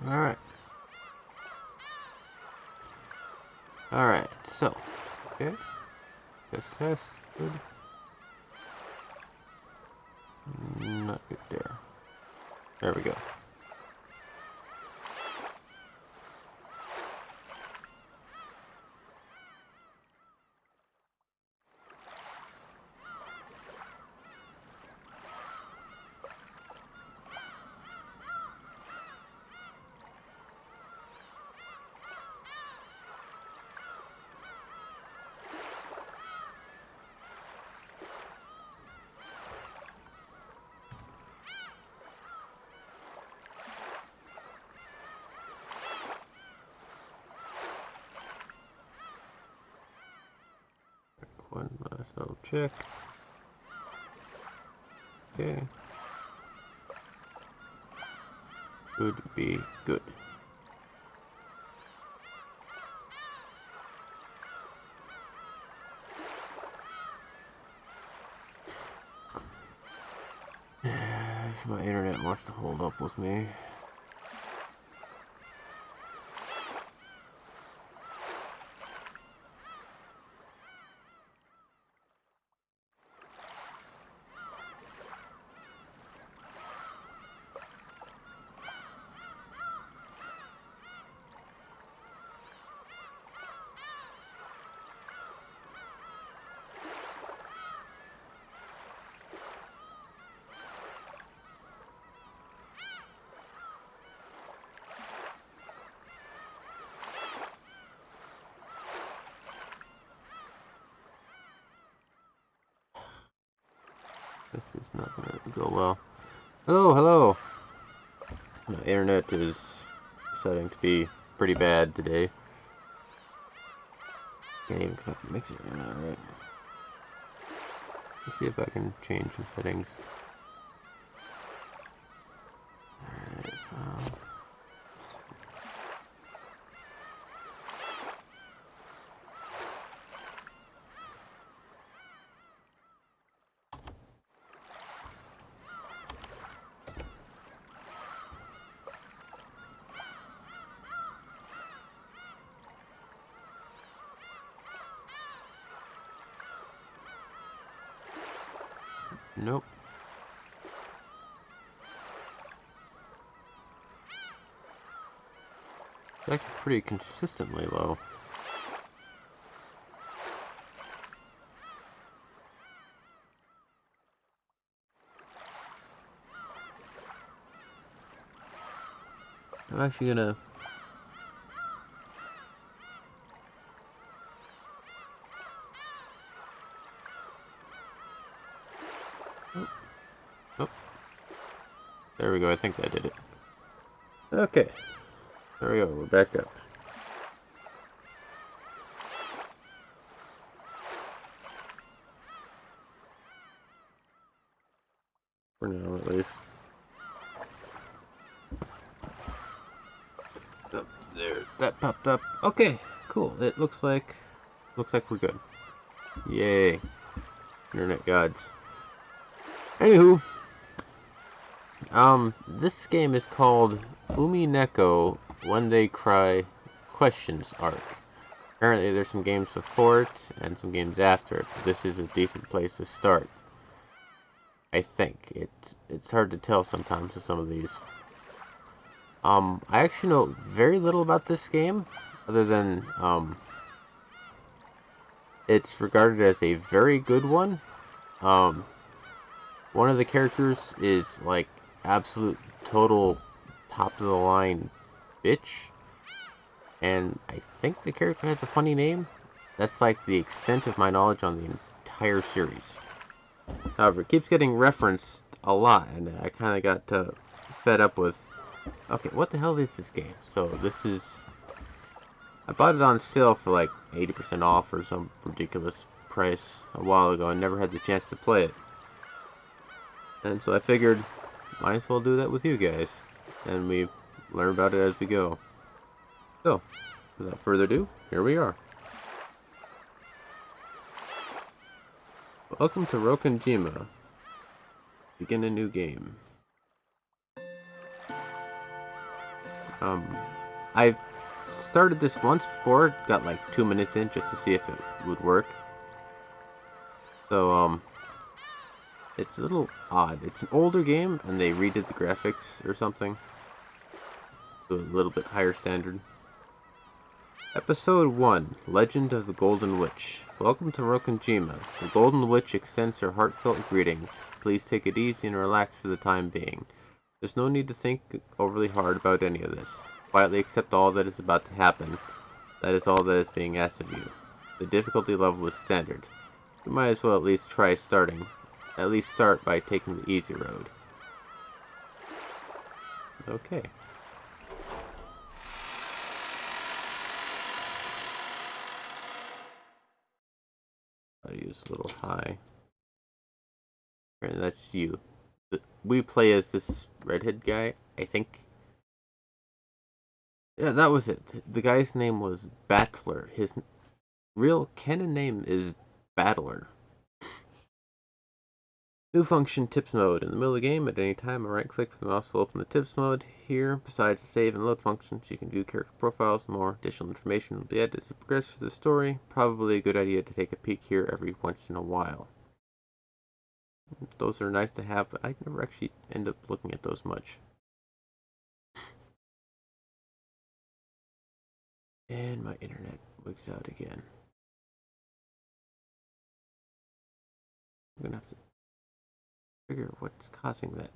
Alright. Alright, so. Okay. Test. Good. Not good there. There we go. One last little check. Okay. Could be good. If my internet wants to hold up with me. This is not gonna go well. Oh, hello! My internet is deciding to be pretty bad today. Can't even connect the mixer. Alright. Let's see if I can change some settings. Alright, nope. It's actually pretty consistently low. I'm actually gonna... Oh. There we go, I think that did it. Okay. There we go, we're back up. For now, at least. Oh, there, that popped up. Okay, cool. It looks like we're good. Yay. Internet gods. Anywho, this game is called Umineko When They Cry Questions Arc. Apparently there's some games before it and some games after it. This is a decent place to start. I think. It's hard to tell sometimes with some of these. I actually know very little about this game, other than, it's regarded as a very good one. One of the characters is, like, absolute total top of the line bitch. And I think the character has a funny name. That's, like, the extent of my knowledge on the entire series. However, it keeps getting referenced a lot, and I kind of got fed up with, okay, what the hell is this game? So this is, I bought it on sale for like 80% off or some ridiculous price a while ago and never had the chance to play it. And so I figured, might as well do that with you guys. And we learn about it as we go. So, without further ado, here we are. Welcome to Rokonjima. Begin a new game. I've started this once before, got like 2 minutes in just to see if it would work. So, it's a little odd. It's an older game, and they redid the graphics or something to a little bit higher standard. Episode 1, Legend of the Golden Witch. Welcome to Rokkenjima. The Golden Witch extends her heartfelt greetings. Please take it easy and relax for the time being. There's no need to think overly hard about any of this. Quietly accept all that is about to happen. That is all that is being asked of you. The difficulty level is standard. You might as well at least try starting. At least start by taking the easy road. Okay. I'll use a little high. And that's you. We play as this redhead guy, I think. Yeah, that was it. The guy's name was Battler. His real canon name is Battler. New function, tips mode. In the middle of the game, at any time, a right click with the mouse will open the tips mode. Here, besides the save and load functions, you can view character profiles. More additional information will be added as you progress through the story. Probably a good idea to take a peek here every once in a while. Those are nice to have, but I never actually end up looking at those much. And my internet wigs out again. I'm gonna have to figure out what's causing that.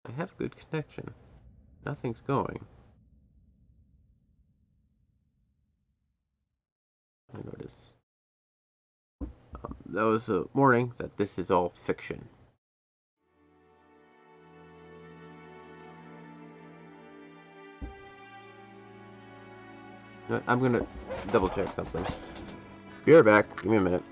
I have good connection. Nothing's going. I notice. That was a warning that this is all fiction. I'm gonna double check something. Be right back. Give me a minute.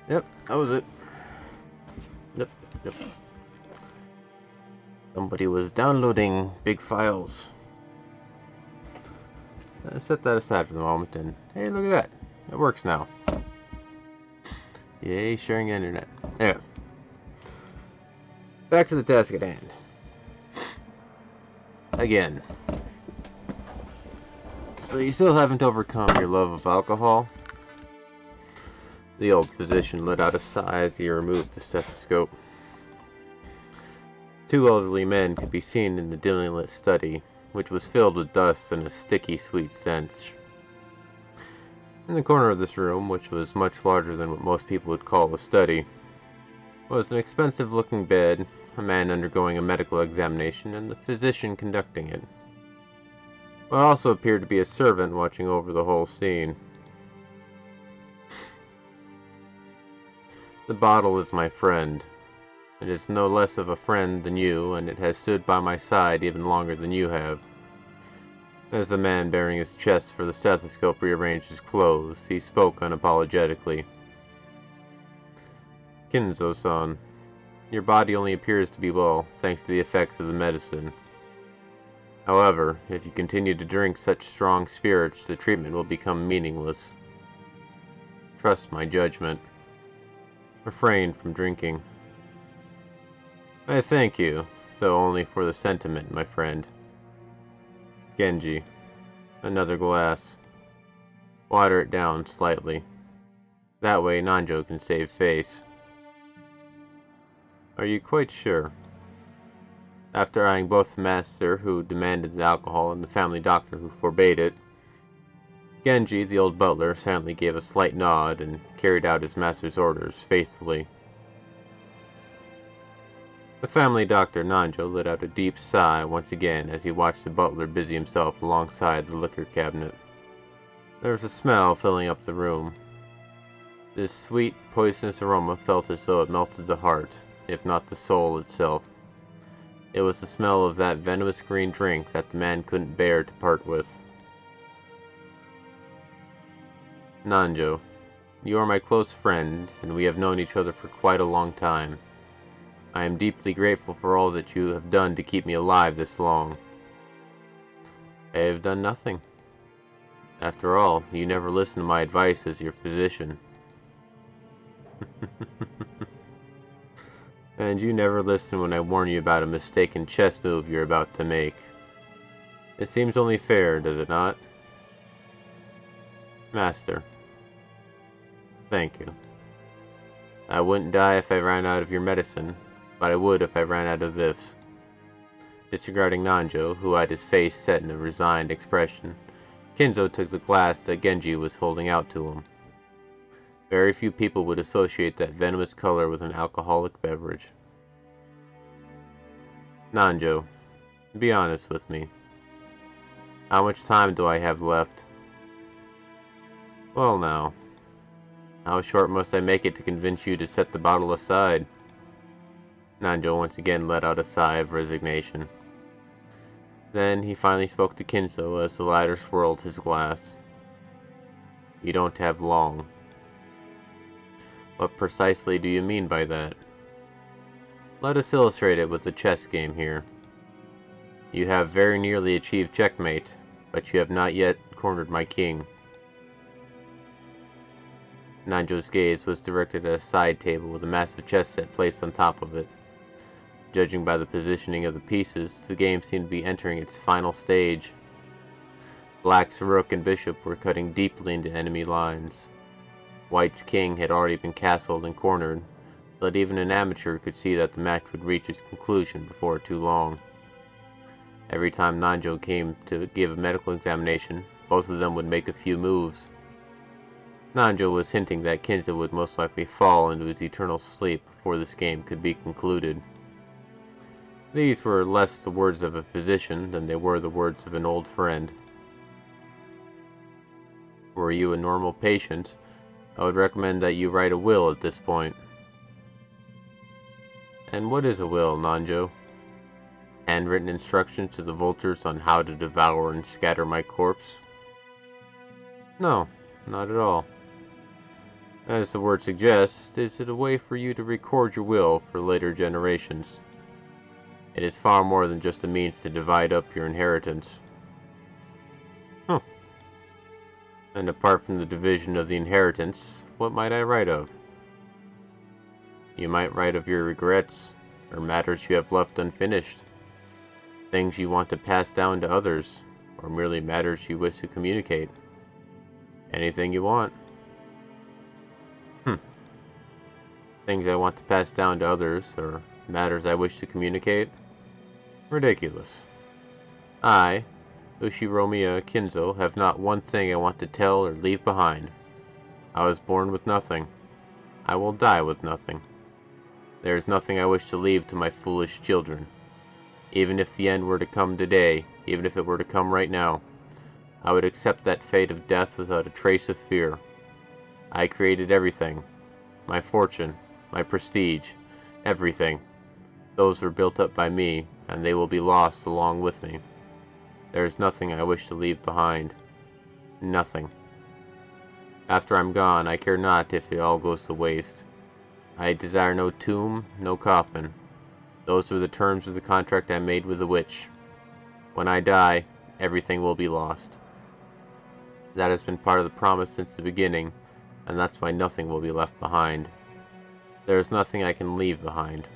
Yep, that was it. Yep. Somebody was downloading big files. Set that aside for the moment, and hey, look at that. It works now. Yay, sharing internet. Anyway. Back to the task at hand. Again. So you still haven't overcome your love of alcohol? The old physician let out a sigh as he removed the stethoscope. Two elderly men could be seen in the dimly lit study, which was filled with dust and a sticky, sweet stench. In the corner of this room, which was much larger than what most people would call a study, was an expensive-looking bed, a man undergoing a medical examination, and the physician conducting it. There also appeared to be a servant watching over the whole scene. The bottle is my friend. It is no less of a friend than you, and it has stood by my side even longer than you have. As the man bearing his chest for the stethoscope rearranged his clothes, he spoke unapologetically. Kinzo-san, your body only appears to be well, thanks to the effects of the medicine. However, if you continue to drink such strong spirits, the treatment will become meaningless. Trust my judgment. Refrain from drinking. I thank you, though only for the sentiment, my friend. Genji. Another glass. Water it down slightly. That way Nanjo can save face. Are you quite sure? After eyeing both the master who demanded the alcohol and the family doctor who forbade it, Genji, the old butler, silently gave a slight nod and carried out his master's orders faithfully. The family doctor, Nanjo, let out a deep sigh once again as he watched the butler busy himself alongside the liquor cabinet. There was a smell filling up the room. This sweet, poisonous aroma felt as though it melted the heart, if not the soul itself. It was the smell of that venomous green drink that the man couldn't bear to part with. Nanjo, you are my close friend, and we have known each other for quite a long time. I am deeply grateful for all that you have done to keep me alive this long. I have done nothing. After all, you never listen to my advice as your physician. And you never listen when I warn you about a mistaken chess move you're about to make. It seems only fair, does it not? Master. Thank you. I wouldn't die if I ran out of your medicine, but I would if I ran out of this. Disregarding Nanjo, who had his face set in a resigned expression, Kinzo took the glass that Genji was holding out to him. Very few people would associate that venomous color with an alcoholic beverage. Nanjo, be honest with me. How much time do I have left? Well now, how short must I make it to convince you to set the bottle aside? Nanjo once again let out a sigh of resignation. Then he finally spoke to Kinzo as the latter swirled his glass. You don't have long. What precisely do you mean by that? Let us illustrate it with a chess game here. You have very nearly achieved checkmate, but you have not yet cornered my king. Nanjo's gaze was directed at a side table with a massive chess set placed on top of it. Judging by the positioning of the pieces, the game seemed to be entering its final stage. Black's rook and bishop were cutting deeply into enemy lines. White's king had already been castled and cornered, but even an amateur could see that the match would reach its conclusion before too long. Every time Nanjo came to give a medical examination, both of them would make a few moves. Nanjo was hinting that Kinzo would most likely fall into his eternal sleep before this game could be concluded. These were less the words of a physician than they were the words of an old friend. Were you a normal patient, I would recommend that you write a will at this point. And what is a will, Nanjo? Handwritten instructions to the vultures on how to devour and scatter my corpse? No, not at all. As the word suggests, is it a way for you to record your will for later generations? It is far more than just a means to divide up your inheritance. Huh. And apart from the division of the inheritance, what might I write of? You might write of your regrets, or matters you have left unfinished, things you want to pass down to others, or merely matters you wish to communicate. Anything you want. Things I want to pass down to others, or matters I wish to communicate? Ridiculous. I, Ushiromiya Kinzo, have not one thing I want to tell or leave behind. I was born with nothing. I will die with nothing. There is nothing I wish to leave to my foolish children. Even if the end were to come today, even if it were to come right now, I would accept that fate of death without a trace of fear. I created everything. My fortune, my prestige, everything. Those were built up by me, and they will be lost along with me. There is nothing I wish to leave behind. Nothing. After I'm gone, I care not if it all goes to waste. I desire no tomb, no coffin. Those were the terms of the contract I made with the witch. When I die, everything will be lost. That has been part of the promise since the beginning, and that's why nothing will be left behind. There is nothing I can leave behind.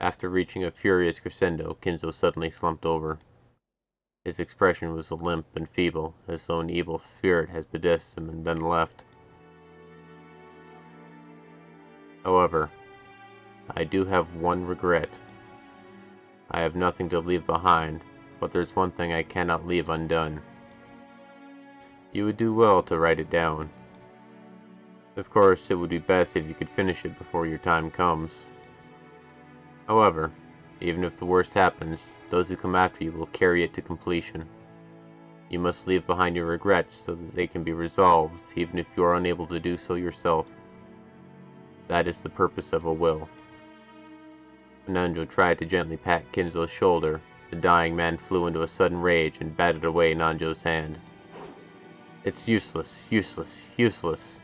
After reaching a furious crescendo, Kinzo suddenly slumped over. His expression was limp and feeble, as though an evil spirit had possessed him and then left. However, I do have one regret. I have nothing to leave behind, but there's one thing I cannot leave undone. You would do well to write it down. Of course, it would be best if you could finish it before your time comes. However, even if the worst happens, those who come after you will carry it to completion. You must leave behind your regrets so that they can be resolved, even if you are unable to do so yourself. That is the purpose of a will. Nanjo tried to gently pat Kinzo's shoulder. The dying man flew into a sudden rage and batted away Nanjo's hand. It's useless, useless, useless.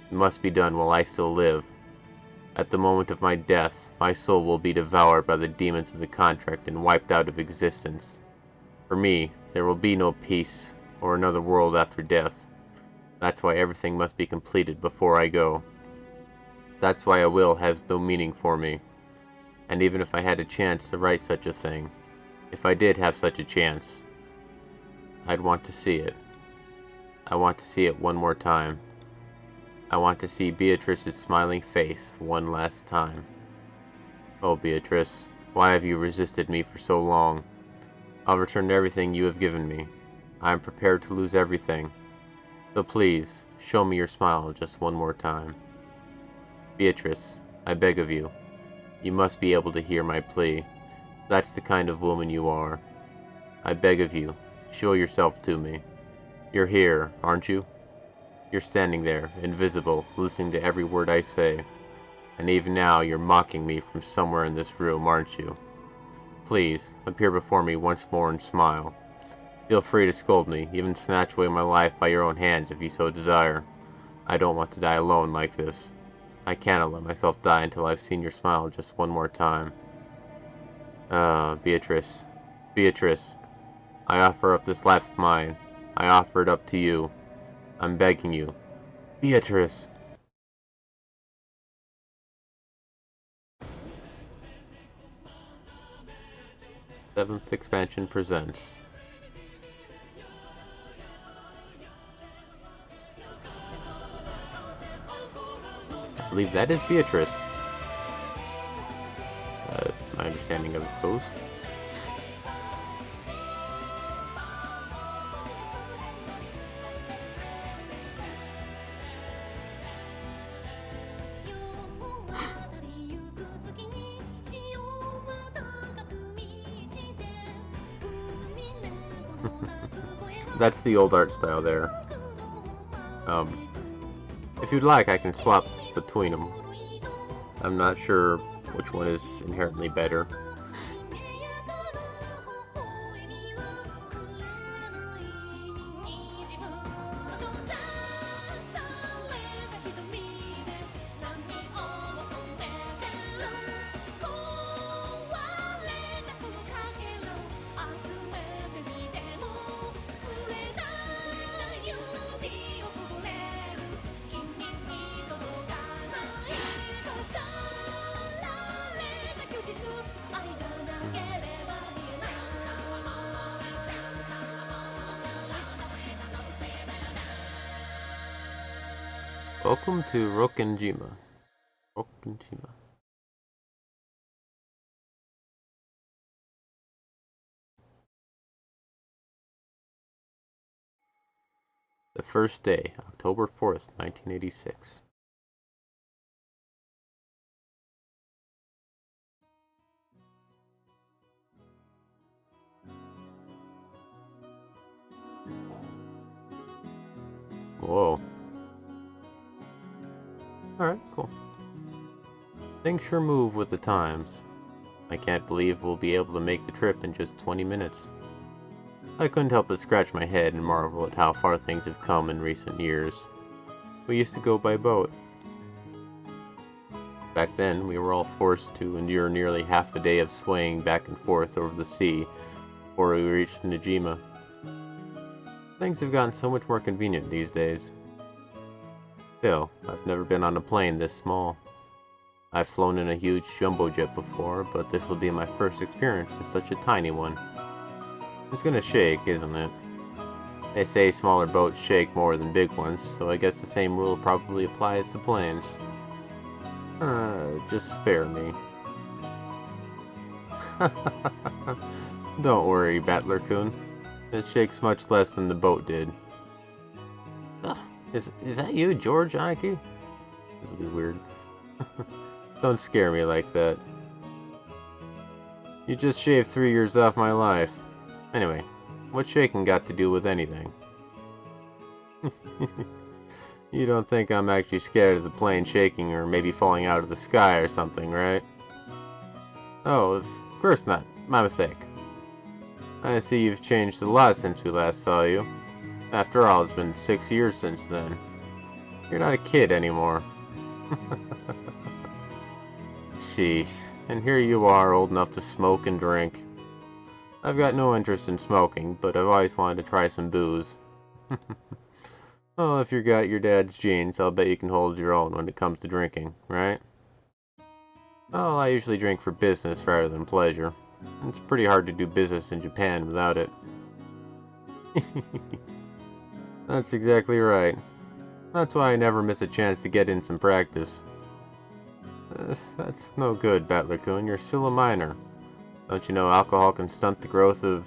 It must be done while I still live. At the moment of my death, my soul will be devoured by the demons of the contract and wiped out of existence. For me, there will be no peace, or another world after death. That's why everything must be completed before I go. That's why a will has no meaning for me. And even if I had a chance to write such a thing, if I did have such a chance, I'd want to see it. I want to see it one more time. I want to see Beatrice's smiling face one last time. Oh, Beatrice, why have you resisted me for so long? I'll return everything you have given me. I am prepared to lose everything. So please, show me your smile just one more time. Beatrice, I beg of you. You must be able to hear my plea. That's the kind of woman you are. I beg of you, show yourself to me. You're here, aren't you? You're standing there, invisible, listening to every word I say. And even now you're mocking me from somewhere in this room, aren't you? Please, appear before me once more and smile. Feel free to scold me, even snatch away my life by your own hands if you so desire. I don't want to die alone like this. I cannot let myself die until I've seen your smile just one more time. Beatrice. Beatrice. I offer up this life of mine. I offer it up to you. I'm begging you. Beatrice! Seventh Expansion presents. I believe that is Beatrice. That's my understanding of the post. That's the old art style there. If you'd like, I can swap between them. I'm not sure which one is inherently better. Welcome to Rokkenjima. Rokkenjima. The first day, October 4th, 1986. Whoa. Alright, cool. Things sure move with the times. I can't believe we'll be able to make the trip in just 20 minutes. I couldn't help but scratch my head and marvel at how far things have come in recent years. We used to go by boat. Back then, we were all forced to endure nearly half a day of swaying back and forth over the sea before we reached Najima. Things have gotten so much more convenient these days. Still, I've never been on a plane this small. I've flown in a huge jumbo jet before, but this will be my first experience in such a tiny one. It's gonna shake, isn't it? They say smaller boats shake more than big ones, so I guess the same rule probably applies to planes. Just spare me. Don't worry, Battler-kun. It shakes much less than the boat did. Ugh, is that you, George Aniki? This will be weird. Don't scare me like that. You just shaved 3 years off my life. Anyway, what's shaking got to do with anything? You don't think I'm actually scared of the plane shaking or maybe falling out of the sky or something, right? Oh, of course not. My mistake. I see you've changed a lot since we last saw you. After all, it's been 6 years since then. You're not a kid anymore. Sheesh. And here you are, old enough to smoke and drink. I've got no interest in smoking, but I've always wanted to try some booze. Well, if you got your dad's genes, I'll bet you can hold your own when it comes to drinking, right? Well, I usually drink for business rather than pleasure. It's pretty hard to do business in Japan without it. That's exactly right. That's why I never miss a chance to get in some practice. That's no good, Battler-kun. You're still a minor. Don't you know alcohol can stunt the growth of...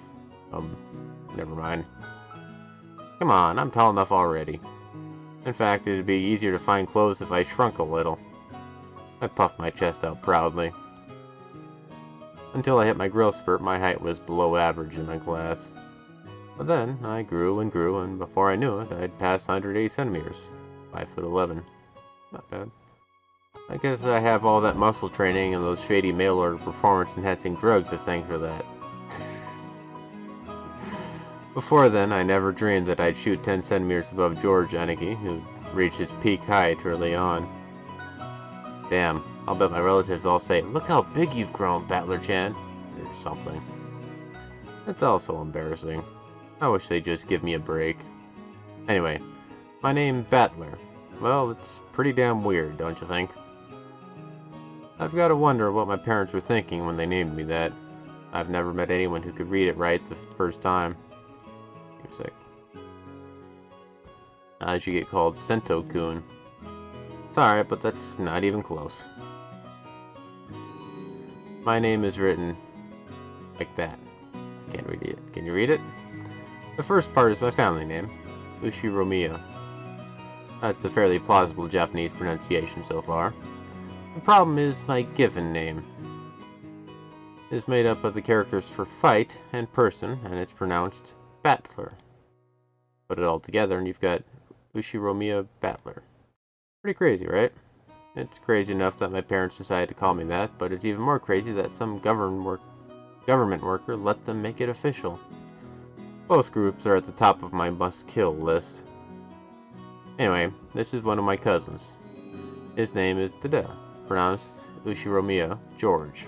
never mind. Come on, I'm tall enough already. In fact, it'd be easier to find clothes if I shrunk a little. I puffed my chest out proudly. Until I hit my growth spurt, my height was below average in my class. But then, I grew, and before I knew it, I'd passed 180 centimeters. 5'11". Not bad. I guess I have all that muscle training and those shady mail-order performance-enhancing drugs to thank for that. Before then, I never dreamed that I'd shoot 10 centimeters above George Aniki, who reached his peak height early on. Damn, I'll bet my relatives all say, "Look how big you've grown, Battler-chan," or something. It's all so embarrassing. I wish they'd just give me a break. Anyway, my name Battler. Well, it's pretty damn weird, don't you think? I've got to wonder what my parents were thinking when they named me that. I've never met anyone who could read it right the first time. You're sick. I should get called Sento-kun. Sorry, but that's not even close. My name is written like that. Can't read it. Can you read it? The first part is my family name, Ushiromiya. That's a fairly plausible Japanese pronunciation so far. The problem is my given name. It is made up of the characters for fight and person, and it's pronounced Battler. Put it all together and you've got Ushiromiya Battler. Pretty crazy, right? It's crazy enough that my parents decided to call me that, but it's even more crazy that some government worker let them make it official. Both groups are at the top of my must-kill list. Anyway, this is one of my cousins. His name is Tada, pronounced Ushiromiya George.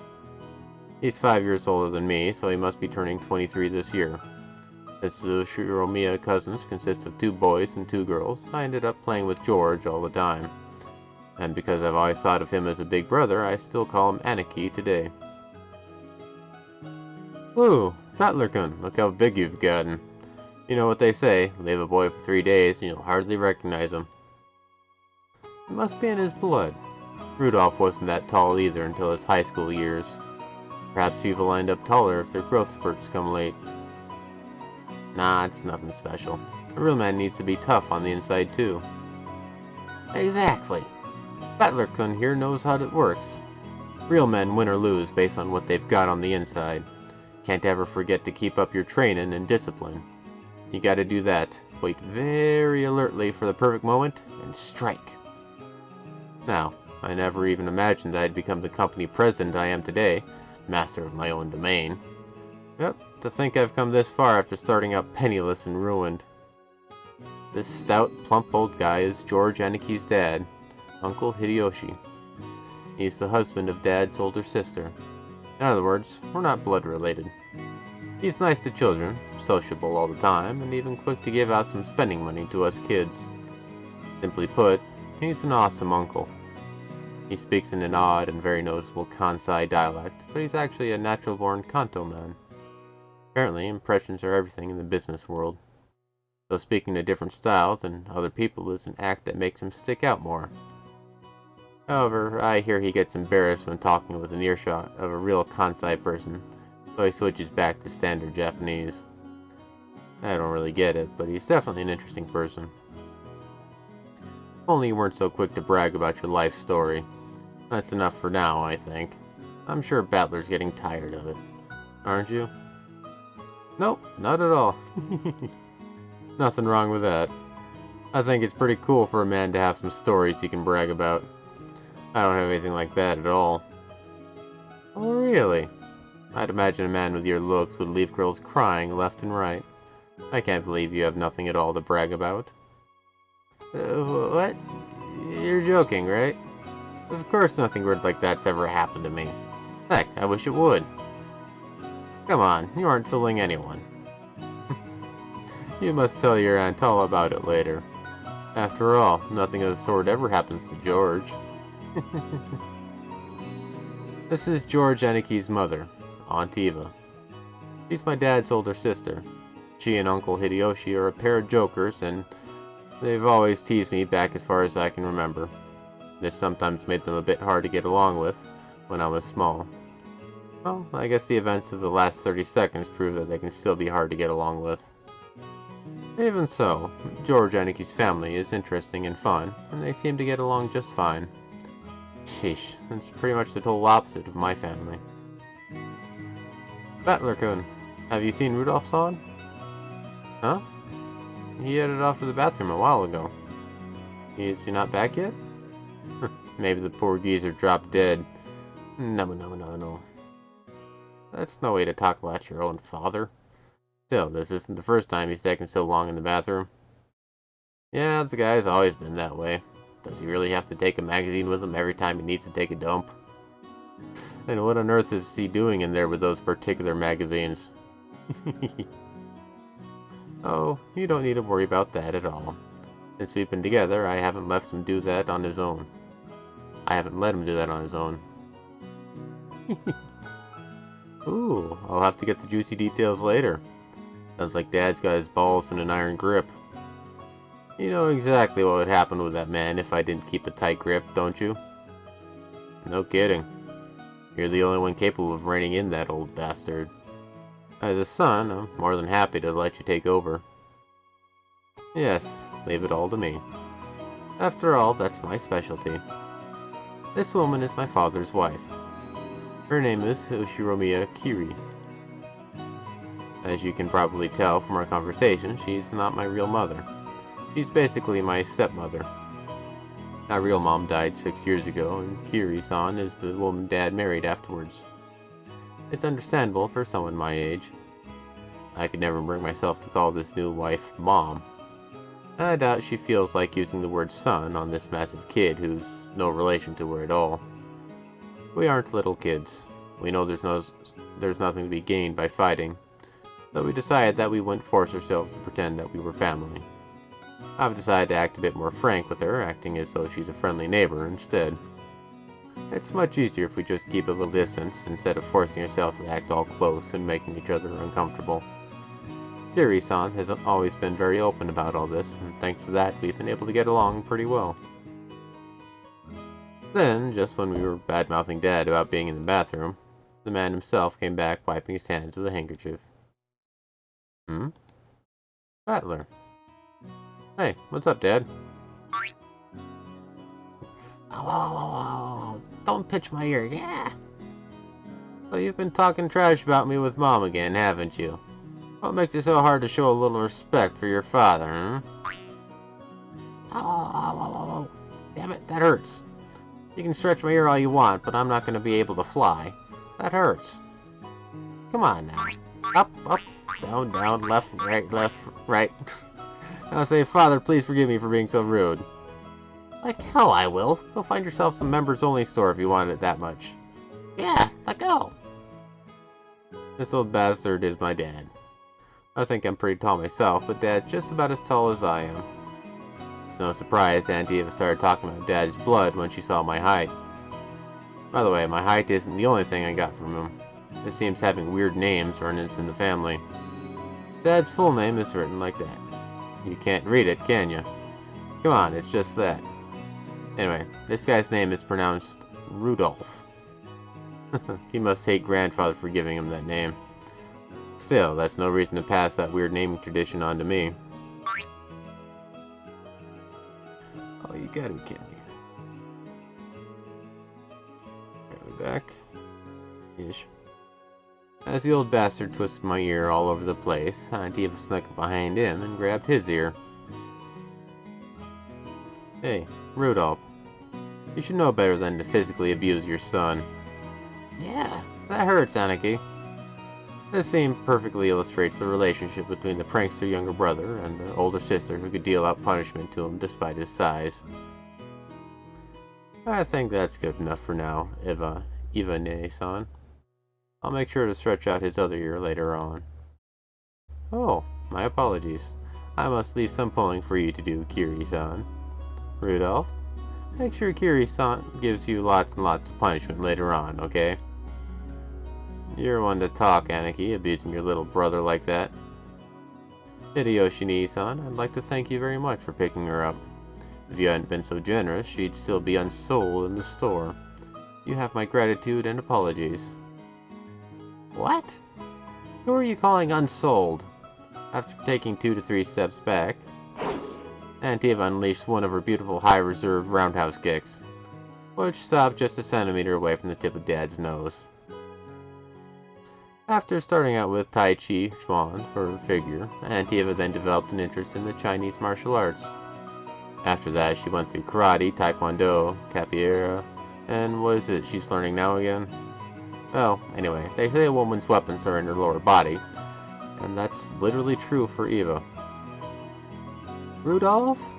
He's 5 years older than me, so he must be turning 23 this year. Since the Ushiromiya cousins consist of 2 boys and 2 girls, I ended up playing with George all the time. And because I've always thought of him as a big brother, I still call him Aniki today. Woo! Battler-kun, look how big you've gotten. You know what they say, leave a boy for 3 days and you'll hardly recognize him. It must be in his blood. Rudolph wasn't that tall either until his high school years. Perhaps people end up taller if their growth spurts come late. Nah, it's nothing special. A real man needs to be tough on the inside too. Exactly. Battler-kun here knows how it works. Real men win or lose based on what they've got on the inside. Can't ever forget to keep up your training and discipline. You gotta do that. Wait very alertly for the perfect moment, and strike. Now, I never even imagined that I'd become the company president I am today, master of my own domain. Yep, to think I've come this far after starting out penniless and ruined. This stout, plump old guy is George Aniki's dad, Uncle Hideyoshi. He's the husband of Dad's older sister. In other words, we're not blood related. He's nice to children, sociable all the time, and even quick to give out some spending money to us kids. Simply put, he's an awesome uncle. He speaks in an odd and very noticeable Kansai dialect, but he's actually a natural-born Kanto man. Apparently, impressions are everything in the business world. So speaking a different style than other people is an act that makes him stick out more. However, I hear he gets embarrassed when talking with an earshot of a real Kansai person, so he switches back to standard Japanese. I don't really get it, but he's definitely an interesting person. If only you weren't so quick to brag about your life story. That's enough for now, I think. I'm sure Battler's getting tired of it. Aren't you? Nope, not at all. Nothing wrong with that. I think it's pretty cool for a man to have some stories he can brag about. I don't have anything like that at all. Oh, really? I'd imagine a man with your looks would leave girls crying left and right. I can't believe you have nothing at all to brag about. What? You're joking, right? Of course nothing weird like that's ever happened to me. Heck, I wish it would. Come on, you aren't fooling anyone. You must tell your aunt all about it later. After all, nothing of the sort ever happens to George. This is George Aniki's mother, Aunt Eva. She's my dad's older sister. She and Uncle Hideyoshi are a pair of jokers, and they've always teased me back as far as I can remember. This sometimes made them a bit hard to get along with when I was small. Well, I guess the events of the last 30 seconds prove that they can still be hard to get along with. Even so, George Aniki's family is interesting and fun, and they seem to get along just fine. Sheesh, that's pretty much the total opposite of my family. Battler-kun, have you seen Rudolph-san? Huh? He headed off to the bathroom a while ago. Is he not back yet? Maybe the poor geezer dropped dead. No. That's no way to talk about your own father. Still, this isn't the first time he's taken so long in the bathroom. Yeah, the guy's always been that way. Does he really have to take a magazine with him every time he needs to take a dump? And what on earth is he doing in there with those particular magazines? Oh, you don't need to worry about that at all. Since we've been together, I haven't let him do that on his own. Ooh, I'll have to get the juicy details later. Sounds like Dad's got his balls in an iron grip. You know exactly what would happen with that man if I didn't keep a tight grip, don't you? No kidding. You're the only one capable of reining in that old bastard. As a son, I'm more than happy to let you take over. Yes, leave it all to me. After all, that's my specialty. This woman is my father's wife. Her name is Ushiromiya Kiri. As you can probably tell from our conversation, she's not my real mother. She's basically my stepmother. My real mom died 6 years ago, and Kiri-san is the woman Dad married afterwards. It's understandable for someone my age. I could never bring myself to call this new wife Mom. I doubt she feels like using the word son on this massive kid who's no relation to her at all. We aren't little kids. We know there's nothing to be gained by fighting, so we decided that we wouldn't force ourselves to pretend that we were family. I've decided to act a bit more frank with her, acting as though she's a friendly neighbor instead. It's much easier if we just keep a little distance instead of forcing ourselves to act all close and making each other uncomfortable. Kiri-san has always been very open about all this, and thanks to that we've been able to get along pretty well. Then, just when we were bad-mouthing Dad about being in the bathroom, the man himself came back wiping his hands with a handkerchief. Battler. Hey, what's up, Dad? Oh, don't pitch my ear, yeah! So you've been talking trash about me with Mom again, haven't you? What makes it so hard to show a little respect for your father, huh? Oh, damn it, that hurts. You can stretch my ear all you want, but I'm not going to be able to fly. That hurts. Come on now. Up, up, down, down, left, right. I'll say, Father, please forgive me for being so rude. Like hell I will. Go find yourself some members-only store if you want it that much. Yeah, let go. This old bastard is my dad. I think I'm pretty tall myself, but Dad's just about as tall as I am. It's no surprise Aunt Eva started talking about Dad's blood when she saw my height. By the way, my height isn't the only thing I got from him. It seems having weird names runs in the family. Dad's full name is written like that. You can't read it, can you? Come on, it's just that. Anyway, this guy's name is pronounced Rudolph. He must hate Grandfather for giving him that name. Still, that's no reason to pass that weird naming tradition on to me. Oh, you gotta be kidding me. Are we back? Ish. As the old bastard twisted my ear all over the place, Aunt Eva snuck up behind him and grabbed his ear. Hey, Rudolph. You should know better than to physically abuse your son. Yeah, that hurts, Anarchy. This scene perfectly illustrates the relationship between the prankster younger brother and the older sister who could deal out punishment to him despite his size. I think that's good enough for now, Eva-ne-san. I'll make sure to stretch out his other ear later on. Oh, my apologies. I must leave some pulling for you to do, Kiri-san. Rudolph, make sure Kiri-san gives you lots and lots of punishment later on, okay? You're one to talk, Anarchy, abusing your little brother like that. Hideyoshi-san, I'd like to thank you very much for picking her up. If you hadn't been so generous, she'd still be unsold in the store. You have my gratitude and apologies. What? Who are you calling unsold? After taking 2 to 3 steps back, Aunt Eva unleashed one of her beautiful high-reserve roundhouse kicks, which stopped just a centimeter away from the tip of Dad's nose. After starting out with Tai Chi Chuan for her figure, Aunt Eva then developed an interest in the Chinese martial arts. After that, she went through karate, taekwondo, capoeira, and what is it she's learning now again? Well, anyway, they say a woman's weapons are in her lower body, and that's literally true for Eva. Rudolph?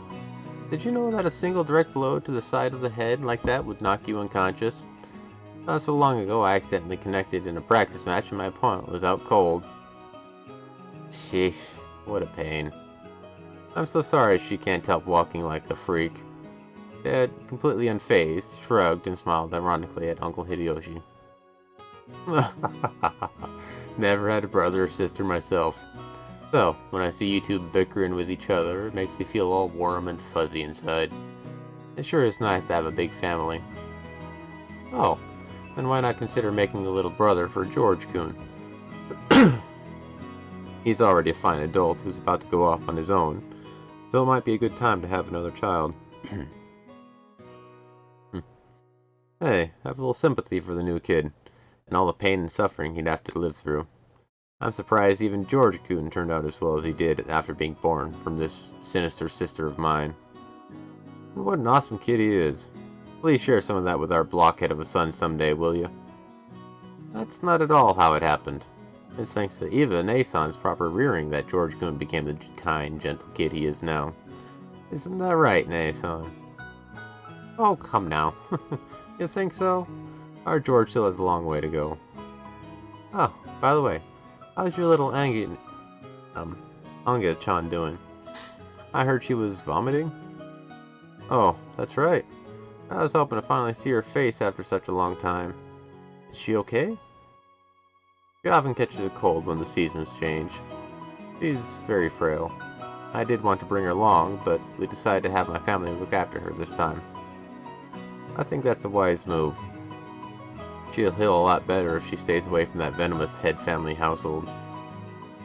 Did you know that a single direct blow to the side of the head like that would knock you unconscious? Not so long ago, I accidentally connected in a practice match and my opponent was out cold. Sheesh, what a pain. I'm so sorry she can't help walking like a freak. Dad, completely unfazed, shrugged and smiled ironically at Uncle Hideyoshi. Never had a brother or sister myself. So, when I see you two bickering with each other, it makes me feel all warm and fuzzy inside. It sure is nice to have a big family. Oh, then why not consider making a little brother for George-kun? He's already a fine adult who's about to go off on his own, so it might be a good time to have another child. Hey, I have a little sympathy for the new kid, and all the pain and suffering he'd have to live through. I'm surprised even George-kun turned out as well as he did after being born from this sinister sister of mine. And what an awesome kid he is. Please share some of that with our blockhead of a son someday, will you? That's not at all how it happened. It's thanks to Eva-ne-san's proper rearing that George-kun became the kind, gentle kid he is now. Isn't that right, Ne-san? Oh, come now. You think so? Our George still has a long way to go. Oh, by the way, how's your little Anga-chan doing? I heard she was vomiting? Oh, that's right. I was hoping to finally see her face after such a long time. Is she okay? She often catches a cold when the seasons change. She's very frail. I did want to bring her along, but we decided to have my family look after her this time. I think that's a wise move. She'll heal a lot better if she stays away from that venomous head family household.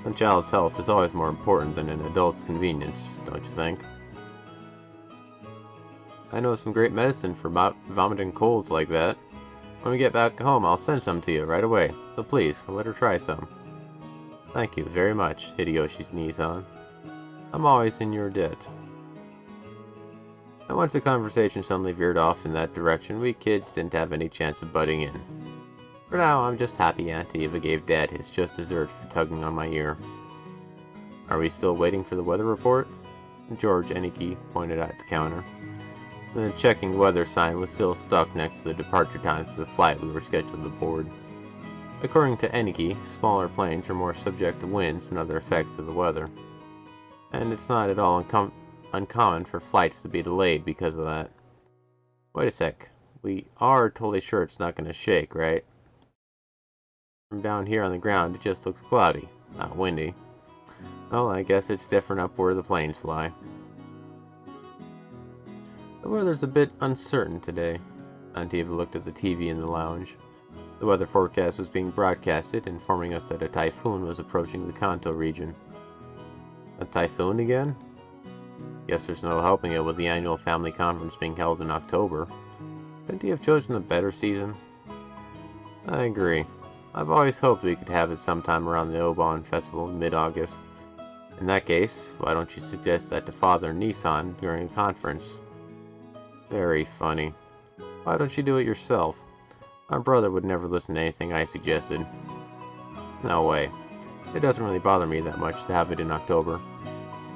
A child's health is always more important than an adult's convenience, don't you think? I know some great medicine for vomiting colds like that. When we get back home, I'll send some to you right away, so please, let her try some. Thank you very much, Hideyoshi's Nisan. I'm always in your debt. And once the conversation suddenly veered off in that direction, we kids didn't have any chance of butting in. For now, I'm just happy Aunt Eva gave Dad his just dessert for tugging on my ear. Are we still waiting for the weather report? George Enike pointed at the counter. The checking weather sign was still stuck next to the departure times of the flight we were scheduled to board. According to Enike, smaller planes are more subject to winds and other effects of the weather. And it's not at all uncommon for flights to be delayed because of that. Wait a sec. We are totally sure it's not going to shake, right? From down here on the ground, it just looks cloudy, not windy. Well, I guess it's different up where the planes fly. The weather's a bit uncertain today. Aunt Eva looked at the TV in the lounge. The weather forecast was being broadcasted, informing us that a typhoon was approaching the Kanto region. A typhoon again? Guess there's no helping it with the annual family conference being held in October. Couldn't he have chosen a better season? I agree. I've always hoped we could have it sometime around the Obon Festival in mid-August. In that case, why don't you suggest that to Father and Nissan during a conference? Very funny. Why don't you do it yourself? My brother would never listen to anything I suggested. No way. It doesn't really bother me that much to have it in October.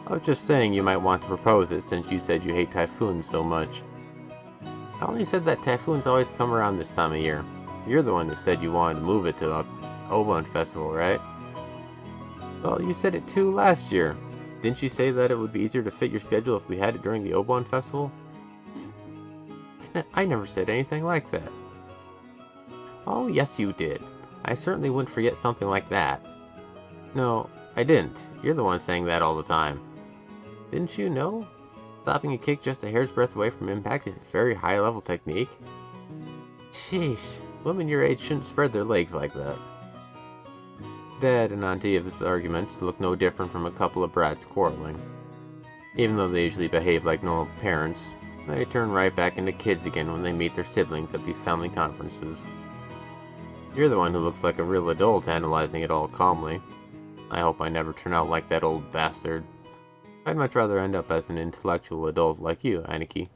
I was just saying you might want to propose it since you said you hate typhoons so much. I only said that typhoons always come around this time of year. You're the one who said you wanted to move it to the Obon Festival, right? Well, you said it too last year. Didn't you say that it would be easier to fit your schedule if we had it during the Obon Festival? I never said anything like that. Oh, yes you did. I certainly wouldn't forget something like that. No, I didn't. You're the one saying that all the time. Didn't you know? Stopping a kick just a hair's breadth away from impact is a very high-level technique. Sheesh, women your age shouldn't spread their legs like that. Dad and Aunt Eva's arguments look no different from a couple of brats quarreling. Even though they usually behave like normal parents, they turn right back into kids again when they meet their siblings at these family conferences. You're the one who looks like a real adult analyzing it all calmly. I hope I never turn out like that old bastard. I'd much rather end up as an intellectual adult like you, Aniki.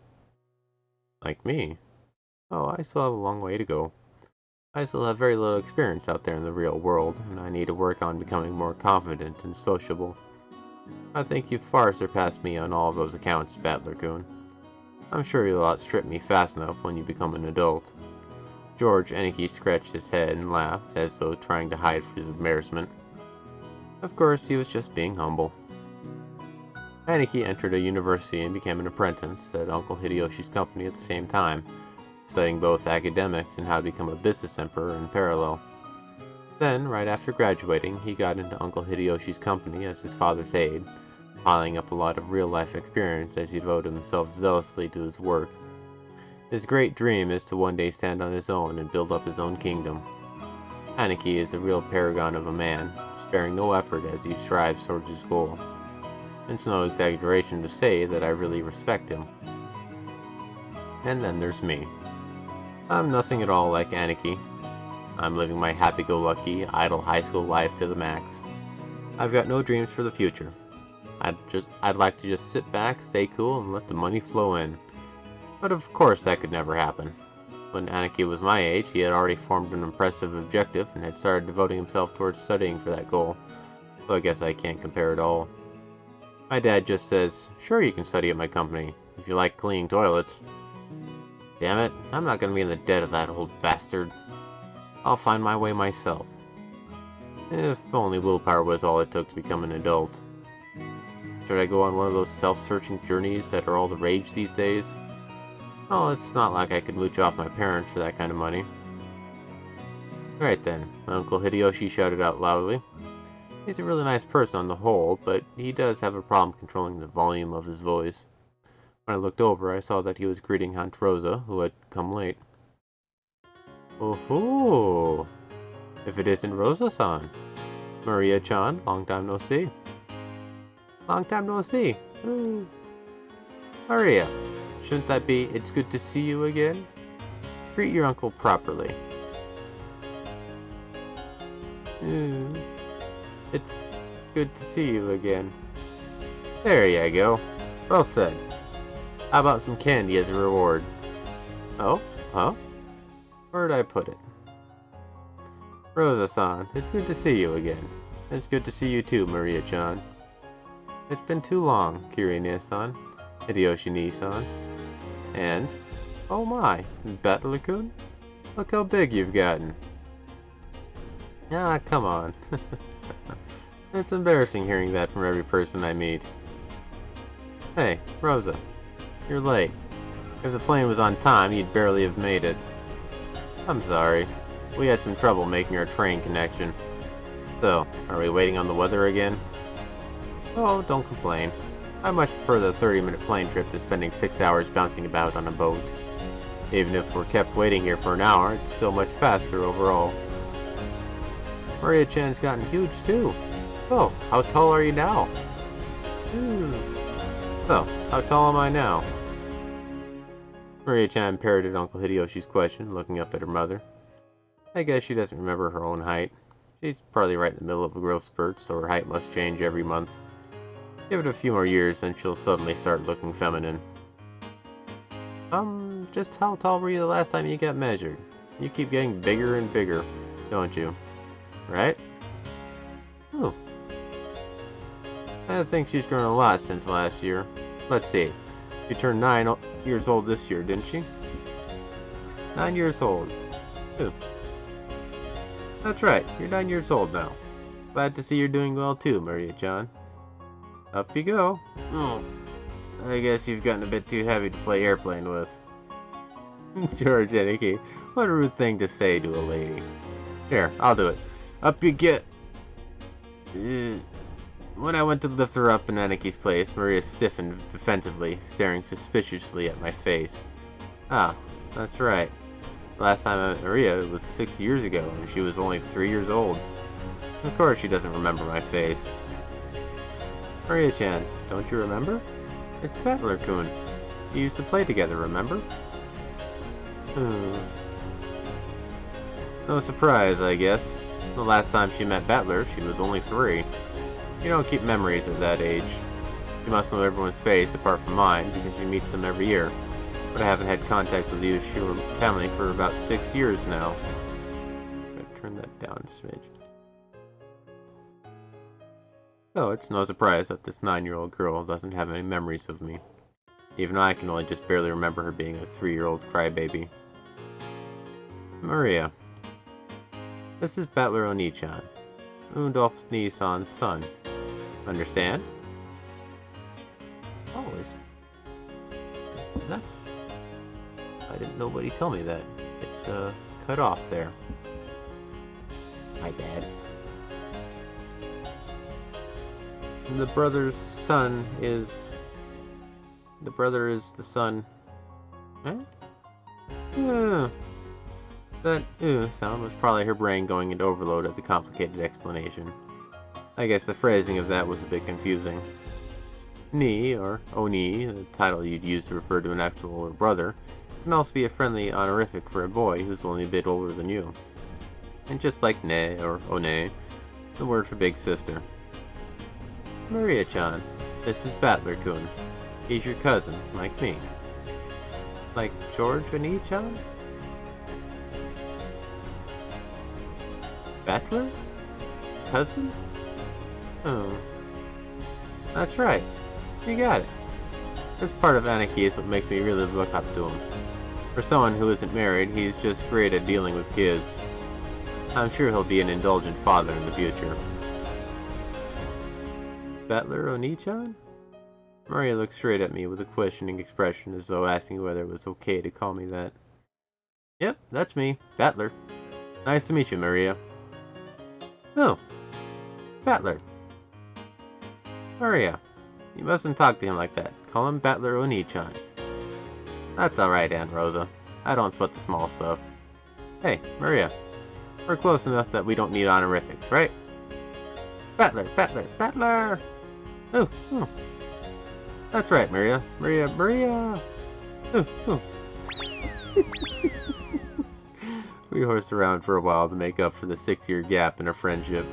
Like me? Oh, I still have a long way to go. I still have very little experience out there in the real world, and I need to work on becoming more confident and sociable. I think you've far surpassed me on all of those accounts, Battler-kun. I'm sure you'll outstrip me fast enough when you become an adult. George Enike scratched his head and laughed, as though trying to hide his embarrassment. Of course, he was just being humble. Aniki entered a university and became an apprentice at Uncle Hideyoshi's company at the same time, studying both academics and how to become a business emperor in parallel. Then, right after graduating, he got into Uncle Hideyoshi's company as his father's aide, piling up a lot of real-life experience as he devoted himself zealously to his work. His great dream is to one day stand on his own and build up his own kingdom. Aniki is a real paragon of a man, sparing no effort as he strives towards his goal. It's no exaggeration to say that I really respect him. And then there's me. I'm nothing at all like Aniki. I'm living my happy-go-lucky, idle high school life to the max. I've got no dreams for the future. I'd like to just sit back, stay cool, and let the money flow in. But of course that could never happen. When Aniki was my age, he had already formed an impressive objective and had started devoting himself towards studying for that goal. So I guess I can't compare at all. My dad just says, "Sure, you can study at my company, if you like cleaning toilets." Damn it, I'm not gonna be in the debt of that old bastard. I'll find my way myself. If only willpower was all it took to become an adult. Should I go on one of those self-searching journeys that are all the rage these days? Well, it's not like I could mooch off my parents for that kind of money. Alright then, Uncle Hideyoshi shouted out loudly. He's a really nice person on the whole, but he does have a problem controlling the volume of his voice. When I looked over, I saw that he was greeting Aunt Rosa, who had come late. Oh-ho! If it isn't Rosa-san. Maria-chan, long time no see. Long time no see. Ooh. Maria, shouldn't that be "it's good to see you again"? Greet your uncle properly. It's good to see you again. There you go. Well said. How about some candy as a reward? Oh? Huh? Where'd I put it? Rosa-san, it's good to see you again. It's good to see you too, Maria-chan. It's been too long, Kirine-san, Hideyoshi-ni-san. And, oh my, Battler-kun? Look how big you've gotten. Ah, come on. It's embarrassing hearing that from every person I meet. Hey, Rosa, you're late. If the plane was on time, you'd barely have made it. I'm sorry. We had some trouble making our train connection. So, are we waiting on the weather again? Oh, don't complain. I much prefer the 30-minute plane trip to spending 6 hours bouncing about on a boat. Even if we're kept waiting here for an hour, it's still much faster overall. Maria-chan's gotten huge too. Oh, how tall are you now? So, how tall am I now? Maria-chan parroted Uncle Hideyoshi's question, looking up at her mother. I guess she doesn't remember her own height. She's probably right in the middle of a growth spurt, so her height must change every month. Give it a few more years, and she'll suddenly start looking feminine. Just how tall were you the last time you got measured? You keep getting bigger and bigger, don't you? Right? Oh. I think she's grown a lot since last year. Let's see. She turned 9 years old this year, didn't she? 9 years old. Ooh. That's right, you're 9 years old now. Glad to see you're doing well too, Maria-chan. Up you go. Oh, I guess you've gotten a bit too heavy to play airplane with. George Aniki, what a rude thing to say to a lady. Here, I'll do it. Up you get. When I went to lift her up in Aniki's place, Maria stiffened defensively, staring suspiciously at my face. Ah, that's right. Last time I met Maria, it was 6 years ago, and she was only 3 years old. Of course she doesn't remember my face. Maria-chan, don't you remember? It's Battler-kun. You used to play together, remember? No surprise, I guess. The last time she met Battler, she was only 3. You don't keep memories at that age. You must know everyone's face apart from mine, because she meets them every year. But I haven't had contact with you and your family for about 6 years now. I'm gonna turn that down a smidge. So it's no surprise that this 9-year-old girl doesn't have any memories of me. Even I can only just barely remember her being a 3-year-old crybaby. Maria. This is Battler Oni-chan, Undolf Nisan's son. Understand? Oh, that's... I didn't nobody tell me that. It's, cut off there. My bad. And the brother's son is... The brother is the son... Huh? That sound was probably her brain going into overload at the complicated explanation. I guess the phrasing of that was a bit confusing. Ni, or Oni, the title you'd use to refer to an actual older brother, can also be a friendly honorific for a boy who's only a bit older than you. And just like Ne, or One, the word for big sister. Maria-chan, this is Battler-kun. He's your cousin, like me. Like George Oni-chan? Battler? Cousin? Oh. That's right. You got it. This part of Anarchy is what makes me really look up to him. For someone who isn't married, he's just great at dealing with kids. I'm sure he'll be an indulgent father in the future. Battler Oni-chan? Maria looked straight at me with a questioning expression as though asking whether it was okay to call me that. Yep, that's me, Battler. Nice to meet you, Maria. Oh, Battler. Maria, you mustn't talk to him like that. Call him Battler Oni-chan. That's alright, Aunt Rosa. I don't sweat the small stuff. Hey, Maria. We're close enough that we don't need honorifics, right? Battler, Battler, Battler! Oh. That's right, Maria. Maria! Oh. We horsed around for a while to make up for the 6-year gap in our friendship.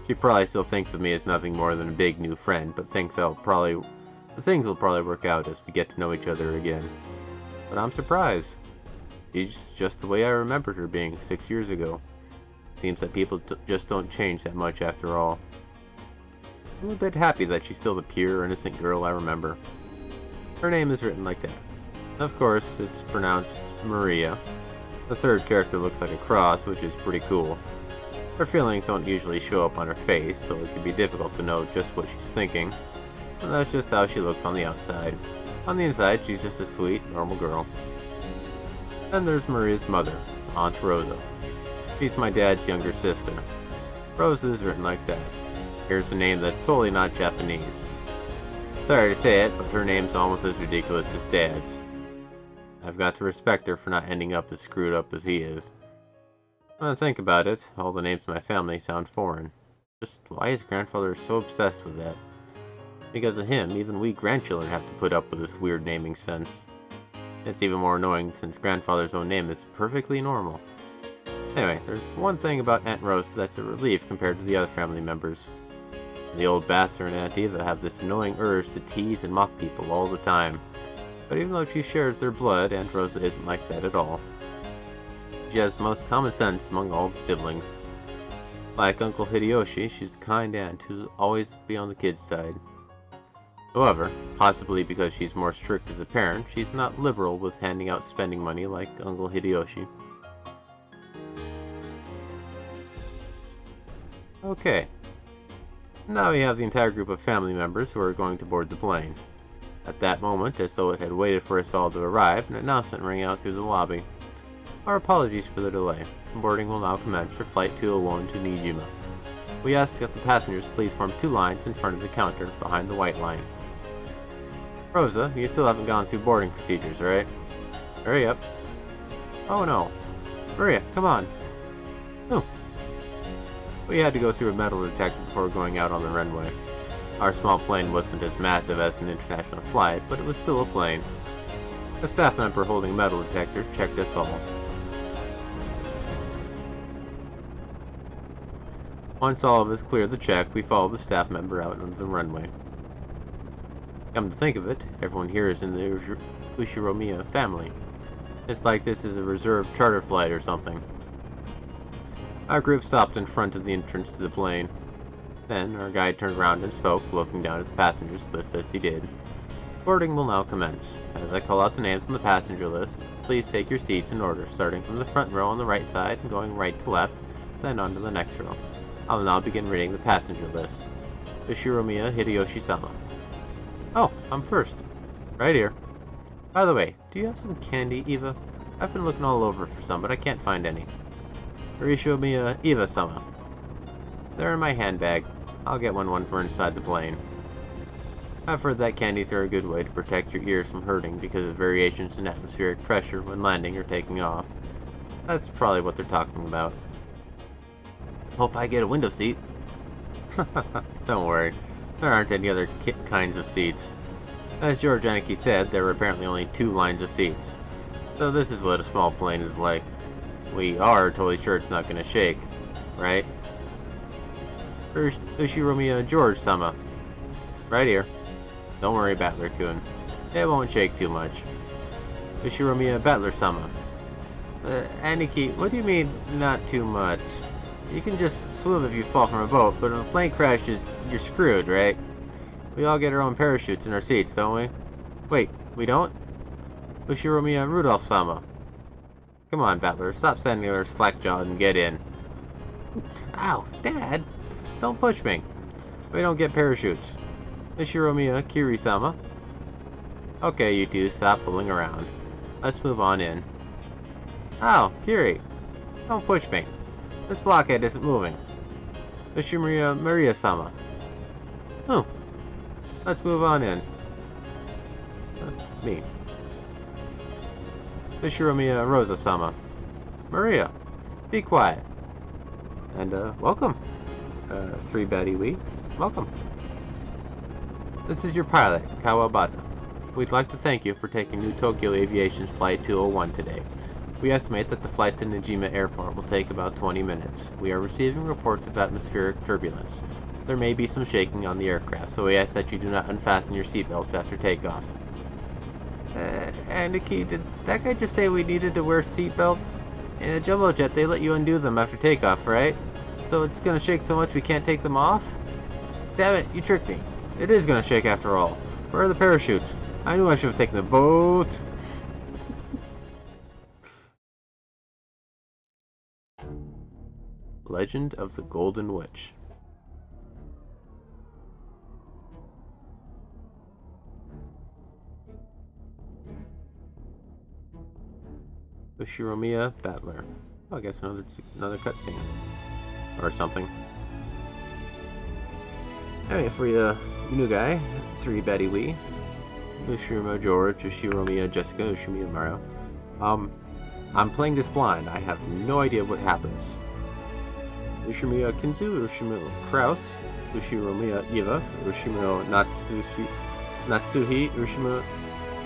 She probably still thinks of me as nothing more than a big new friend, but thinks I'll probably Things will probably work out as we get to know each other again. But I'm surprised. She's just the way I remembered her being 6 years ago. Seems that people just don't change that much after all. I'm a bit happy that she's still the pure, innocent girl I remember. Her name is written like that. Of course, it's pronounced Maria. The third character looks like a cross, which is pretty cool. Her feelings don't usually show up on her face, so it can be difficult to know just what she's thinking. And that's just how she looks on the outside. On the inside, she's just a sweet, normal girl. Then there's Maria's mother, Aunt Rosa. She's my dad's younger sister. Rosa is written like that. Here's a name that's totally not Japanese. Sorry to say it, but her name's almost as ridiculous as Dad's. I've got to respect her for not ending up as screwed up as he is. When I think about it, all the names in my family sound foreign. Just why is grandfather so obsessed with that? Because of him, even we grandchildren have to put up with this weird naming sense. It's even more annoying since grandfather's own name is perfectly normal. Anyway, there's one thing about Aunt Rose that's a relief compared to the other family members. The old bastard and Aunt Eva have this annoying urge to tease and mock people all the time. But even though she shares their blood, Aunt Rosa isn't like that at all. She has the most common sense among all the siblings. Like Uncle Hideyoshi, she's the kind aunt who'll always be on the kid's side. However, possibly because she's more strict as a parent, she's not liberal with handing out spending money like Uncle Hideyoshi. Okay. Now we have the entire group of family members who are going to board the plane. At that moment, as though it had waited for us all to arrive, an announcement rang out through the lobby. Our apologies for the delay. Boarding will now commence for Flight 201 to Nijima. We ask that the passengers please form two lines in front of the counter, behind the white line. Rosa, you still haven't gone through boarding procedures, right? Hurry up. Oh no. Maria, come on. Oh. We had to go through a metal detector before going out on the runway. Our small plane wasn't as massive as an international flight, but it was still a plane. A staff member holding a metal detector checked us all. Once all of us cleared the check, we followed the staff member out onto the runway. Come to think of it, everyone here is in the Ushiromiya family. It's like this is a reserved charter flight or something. Our group stopped in front of the entrance to the plane. Then, our guide turned around and spoke, looking down at the passengers list as he did. Boarding will now commence. As I call out the names on the passenger list, please take your seats in order, starting from the front row on the right side and going right to left, then on to the next row. I will now begin reading the passenger list. Ushiromiya Hideyoshi-sama. Oh, I'm first. Right here. By the way, do you have some candy, Eva? I've been looking all over for some, but I can't find any. Ushiromiya Eva-sama. They're in my handbag. I'll get one for inside the plane. I've heard that candies are a good way to protect your ears from hurting because of variations in atmospheric pressure when landing or taking off. That's probably what they're talking about. Hope I get a window seat. Don't worry, there aren't any other kinds of seats. As George Aniki said, there are apparently only 2 lines of seats. So this is what a small plane is like. We are totally sure it's not going to shake, right? Ushiromiya George-sama. Right here. Don't worry, Battler-kun. It won't shake too much. Ushiromiya Battler-sama. Aniki, what do you mean, not too much? You can just swim if you fall from a boat, but if a plane crashes, you're screwed, right? We all get our own parachutes in our seats, don't we? Wait, we don't? Ushiromiya Rudolph-sama. Come on, Battler, stop standing there slack-jawed and get in. Ow, Dad! Don't push me. We don't get parachutes. Ushiromiya Kiri-sama. Okay, you two, stop fooling around. Let's move on in. Ow, Kiri! Don't push me. This blockhead isn't moving. Ushiromiya Maria-sama. Oh. Let's move on in. Me. Ushiromiya Rosa-sama. Maria, be quiet. And, welcome. 3-Betty-Wee. Welcome. This is your pilot, Kawabata. We'd like to thank you for taking New Tokyo Aviation's Flight 201 today. We estimate that the flight to Nijima Airport will take about 20 minutes. We are receiving reports of atmospheric turbulence. There may be some shaking on the aircraft, so we ask that you do not unfasten your seatbelts after takeoff. Aniki, did that guy just say we needed to wear seatbelts? In a jumbo jet, they let you undo them after takeoff, right? So it's gonna shake so much we can't take them off? Damn it, you tricked me. It is gonna shake after all. Where are the parachutes? I knew I should have taken the boat. Legend of the Golden Witch. Ushiromiya Battler. Oh, I guess another cutscene. Or something. Anyway, for you new guy, 3 Betty Wee. Ushiroma George, Ushiromiya Jessica, Ushiroma Mario. I'm playing this blind. I have no idea what happens. Ushiroma Kinzu, Ushiroma Kraus, Ushiromiya Eva, Ushiroma Natsuhi, Ushiroma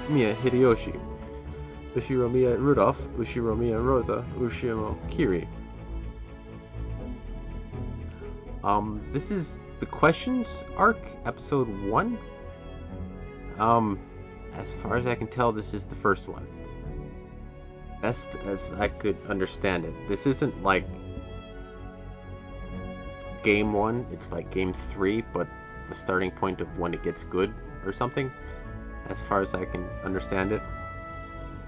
Hideyoshi. Ushiromiya Rudolph, Ushiromiya Rosa, Ushiroma Kiri. This is the Questions arc, episode 1. As far as I can tell, this is the first one. Best as I could understand it. This isn't like game 1, it's like game 3, but the starting point of when it gets good or something, as far as I can understand it.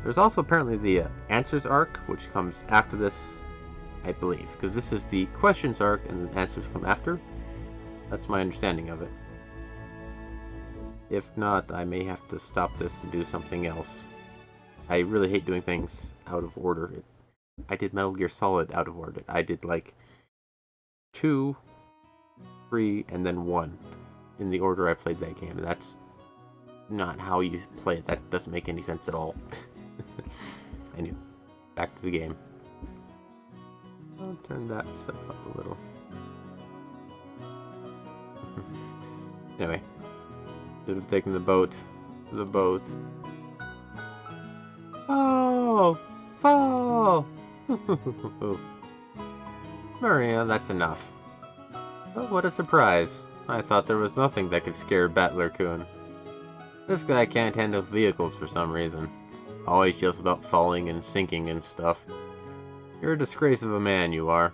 There's also apparently the Answers arc, which comes after this, I believe, because this is the Questions arc and the Answers come after. That's my understanding of it. If not, I may have to stop this and do something else. I really hate doing things out of order. I did Metal Gear Solid out of order. I did like 2, 3, and then 1 in the order I played that game. That's not how you play it. That doesn't make any sense at all. Anyway, back to the game. I'll turn that stuff up a little. Anyway, should have taken the boat. The boat. Oh! Fall! Maria, that's enough. Oh, what a surprise. I thought there was nothing that could scare Battler-kun. This guy can't handle vehicles for some reason. Always yells about falling and sinking and stuff. You're a disgrace of a man, you are.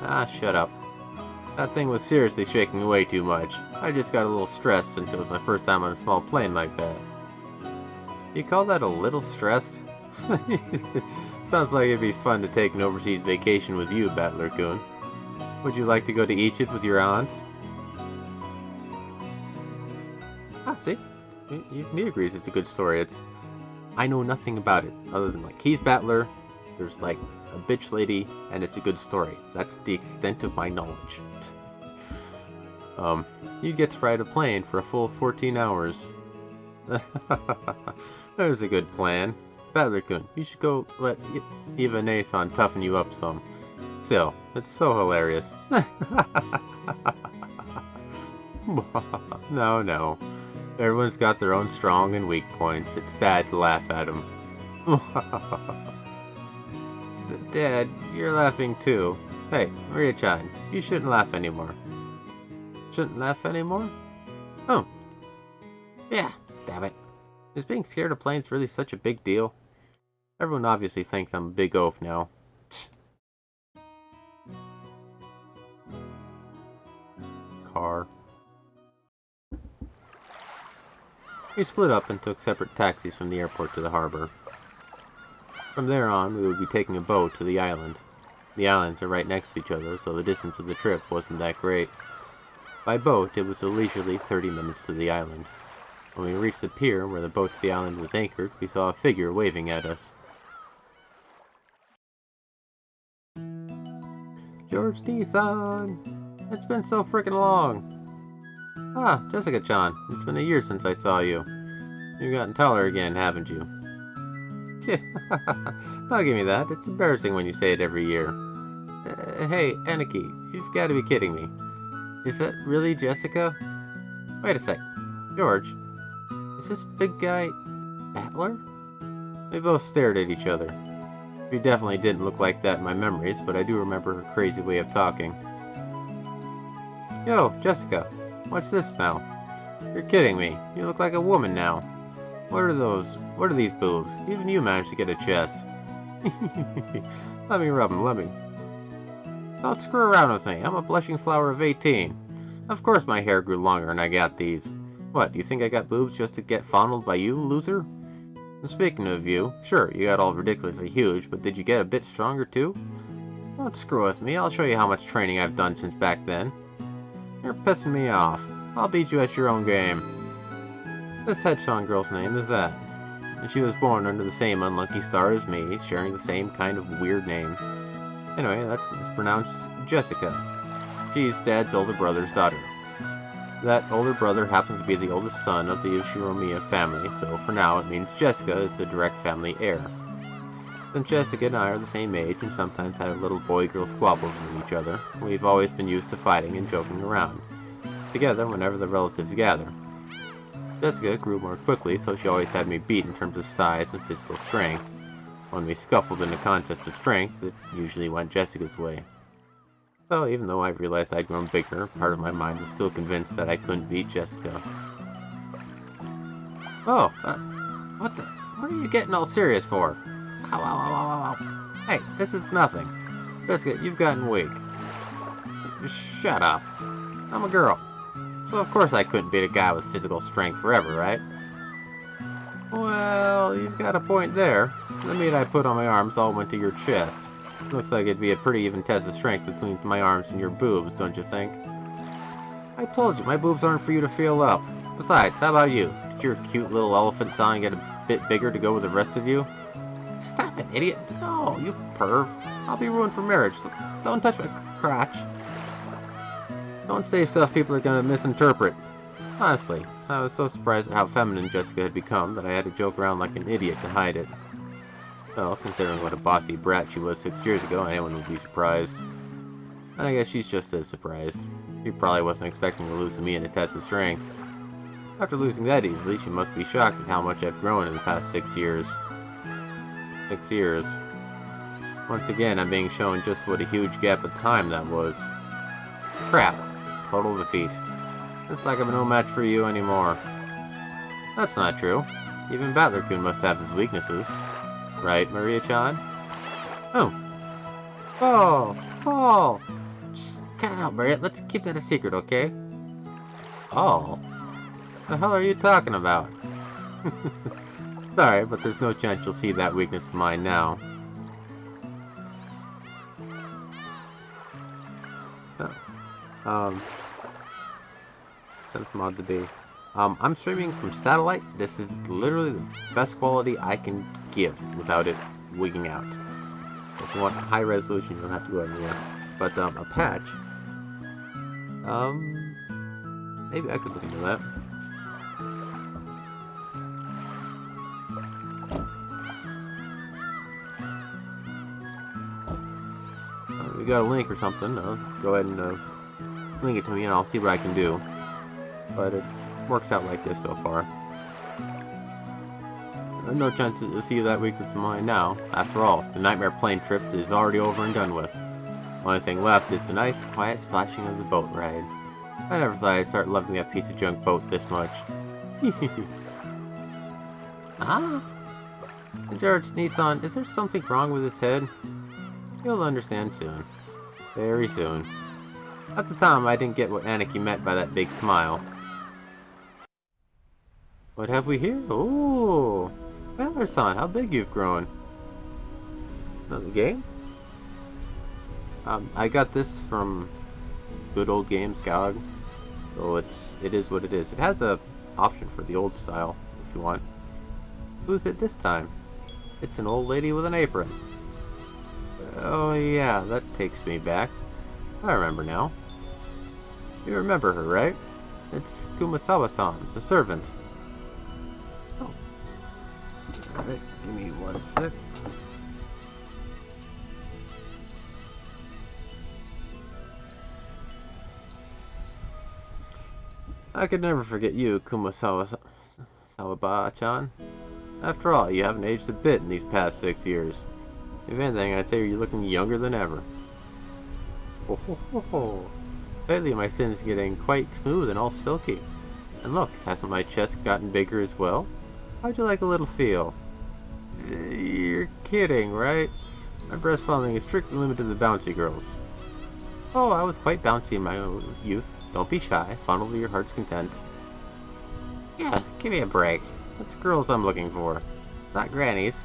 Ah, shut up. That thing was seriously shaking way too much. I just got a little stressed since it was my first time on a small plane like that. You call that a little stressed? Sounds like it'd be fun to take an overseas vacation with you, Battler-kun. Would you like to go to Egypt with your aunt? Ah, see? He agrees it's a good story. I know nothing about it, other than like, he's Battler, there's like a bitch lady, and it's a good story. That's the extent of my knowledge. You'd get to ride a plane for a full 14 hours. There's a good plan. Battler-kun, you should go let Eva Nason toughen you up some. Still, it's so hilarious. No. Everyone's got their own strong and weak points. It's bad to laugh at them. Dad, you're laughing too. Hey, Maria-chan, you shouldn't laugh anymore. Shouldn't laugh anymore? Oh. Yeah, damn it. Is being scared of planes really such a big deal? Everyone obviously thinks I'm a big oaf now. Car. We split up and took separate taxis from the airport to the harbor. From there on, we would be taking a boat to the island. The islands are right next to each other, so the distance of the trip wasn't that great. By boat, it was a leisurely 30 minutes to the island. When we reached the pier where the boat to the island was anchored, we saw a figure waving at us. George Nissan! It's been so frickin' long! Ah, Jessica-chan, it's been a year since I saw you. You've gotten taller again, haven't you? Don't give me that. It's embarrassing when you say it every year. Hey, Aniki, you've got to be kidding me. Is that really Jessica? Wait a sec. George, is this big guy Battler? We both stared at each other. She definitely didn't look like that in my memories, but I do remember her crazy way of talking. Yo, Jessica, what's this now? You're kidding me. You look like a woman now. What are those? What are these boobs? Even you managed to get a chest. Let me rub them, let me. Don't screw around with me. I'm a blushing flower of 18. Of course my hair grew longer and I got these. What, do you think I got boobs just to get fondled by you, loser? And speaking of you, sure, you got all ridiculously huge, but did you get a bit stronger too? Don't screw with me. I'll show you how much training I've done since back then. You're pissing me off. I'll beat you at your own game. This hedgehog girl's name is that. And she was born under the same unlucky star as me, sharing the same kind of weird name. Anyway, it's pronounced Jessica. She's Dad's older brother's daughter. That older brother happens to be the oldest son of the Ushiromiya family, so for now it means Jessica is the direct family heir. Since Jessica and I are the same age and sometimes have little boy-girl squabbles with each other, we've always been used to fighting and joking around, together whenever the relatives gather. Jessica grew more quickly, so she always had me beat in terms of size and physical strength. When we scuffled in a contest of strength, it usually went Jessica's way. So even though I realized I'd grown bigger, part of my mind was still convinced that I couldn't beat Jessica. Oh, what are you getting all serious for? Ow, ow, ow, ow, ow. Hey, this is nothing. Jessica, you've gotten weak. Shut up. I'm a girl. So of course I couldn't beat a guy with physical strength forever, right? Well, you've got a point there. The meat I put on my arms all went to your chest. Looks like it'd be a pretty even test of strength between my arms and your boobs, don't you think? I told you, my boobs aren't for you to feel up. Besides, how about you? Did your cute little elephant sign get a bit bigger to go with the rest of you? Stop it, idiot! No, you perv. I'll be ruined for marriage, so don't touch my crotch. Don't say stuff people are gonna misinterpret. Honestly, I was so surprised at how feminine Jessica had become that I had to joke around like an idiot to hide it. Well, considering what a bossy brat she was 6 years ago, anyone would be surprised. And I guess she's just as surprised. She probably wasn't expecting to lose to me in a test of strength. After losing that easily, she must be shocked at how much I've grown in the past 6 years. 6 years. Once again, I'm being shown just what a huge gap of time that was. Crap. Total defeat. It's like I'm no match for you anymore. That's not true. Even Battler-kun must have his weaknesses. Right, Maria-chan? Oh. Oh! Just cut it out, Maria. Let's keep that a secret, okay? Oh? The hell are you talking about? Sorry, but there's no chance you'll see that weakness of mine now. That's mod to be. I'm streaming from satellite. This is literally the best quality I can give without it wigging out. If you want high resolution, you'll have to go everywhere. But a patch. Maybe I could look into that. We got a link or something. Go ahead and link it to me, and I'll see what I can do. But it works out like this so far. No chance to see that weakness of mine now. After all, the nightmare plane trip is already over and done with. Only thing left is the nice, quiet splashing of the boat ride. I never thought I'd start loving that piece of junk boat this much. Ah? George Nissan, is there something wrong with his head? You'll understand soon. Very soon. At the time, I didn't get what Aniki meant by that big smile. What have we here? Ooh! Battler-san, how big you've grown. Another game? I got this from Good Old Games GOG. So it is what it is. It has a option for the old style, if you want. Who's it this time? It's an old lady with an apron. Oh yeah, that takes me back. I remember now. You remember her, right? It's Kumasawa-san, the servant. Oh. Alright, give me 1 sec. I could never forget you, Kumasawa-chan. After all, you haven't aged a bit in these past 6 years. If anything, I'd say you're looking younger than ever. Ho ho ho ho. Lately my skin's getting quite smooth and all silky. And look, hasn't my chest gotten bigger as well? How'd you like a little feel? You're kidding, right? My breast plumbing is strictly limited to the bouncy girls. Oh, I was quite bouncy in my youth. Don't be shy. Fondle to your heart's content. Yeah, give me a break. It's girls I'm looking for, not grannies.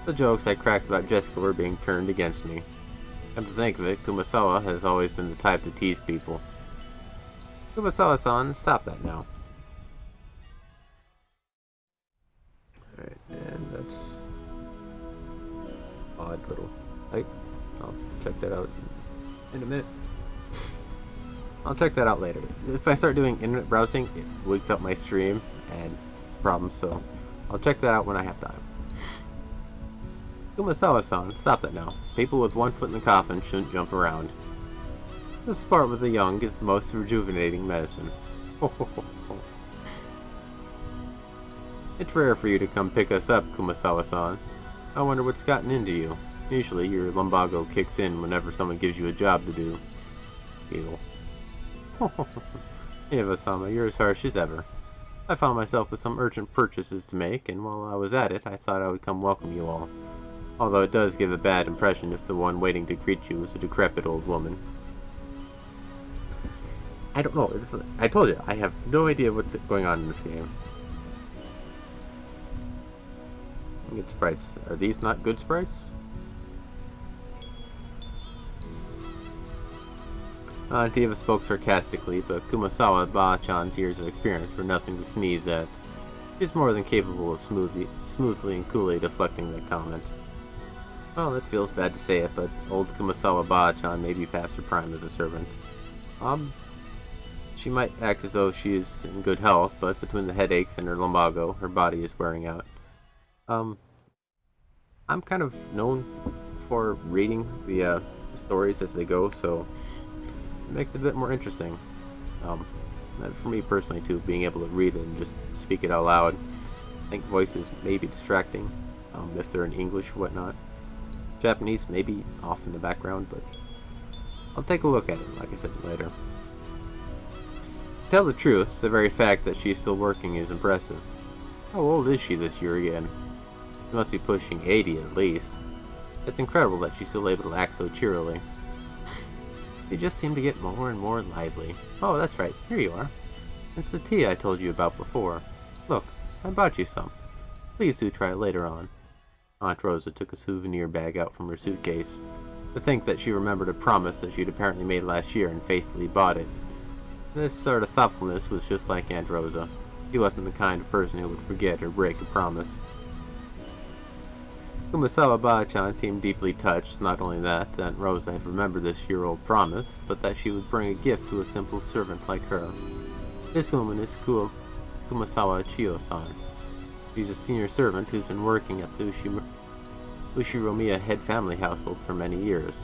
The jokes I cracked about Jessica were being turned against me. Come to think of it, Kumasawa has always been the type to tease people. Kumasawa-san, stop that now. Alright, and that's odd little height. I'll check that out in a minute. I'll check that out later. If I start doing internet browsing, it wakes up my stream and problems, so I'll check that out when I have time. Kumasawa-san, stop that now. People with one foot in the coffin shouldn't jump around. The sport with the young is the most rejuvenating medicine. It's rare for you to come pick us up, Kumasawa-san. I wonder what's gotten into you. Usually your lumbago kicks in whenever someone gives you a job to do. Evil. Eva-sama, you're as harsh as ever. I found myself with some urgent purchases to make, and while I was at it, I thought I would come welcome you all. Although it does give a bad impression if the one waiting to greet you is a decrepit old woman. I don't know. I told you, I have no idea what's going on in this game. Good sprites. Are these not good sprites? Tiva spoke sarcastically, but Kumasawa Ba-chan's years of experience were nothing to sneeze at. She is more than capable of smoothly and coolly deflecting that comment. Well, it feels bad to say it, but old Kumasawa Ba-chan may be past her prime as a servant. She might act as though she is in good health, but between the headaches and her lumbago, her body is wearing out. I'm kind of known for reading the stories as they go, so it makes it a bit more interesting. For me personally too, being able to read it and just speak it out loud. I think voices may be distracting, if they're in English or whatnot. Japanese may be off in the background, but I'll take a look at it, like I said, later. To tell the truth, the very fact that she's still working is impressive. How old is she this year again? She must be pushing 80 at least. It's incredible that she's still able to act so cheerily. She just seemed to get more and more lively. Oh, that's right, here you are. It's the tea I told you about before. Look, I bought you some. Please do try it later on. Aunt Rosa took a souvenir bag out from her suitcase. To think that she remembered a promise that she'd apparently made last year and faithfully bought it. This sort of thoughtfulness was just like Aunt Rosa. She wasn't the kind of person who would forget or break a promise. Kumasawa Ba-chan seemed deeply touched, not only that Aunt Rosa had remembered this year-old promise, but that she would bring a gift to a simple servant like her. This woman is Kumasawa Chiyo-san. She's a senior servant who's been working at the Ushiromiya head family household for many years.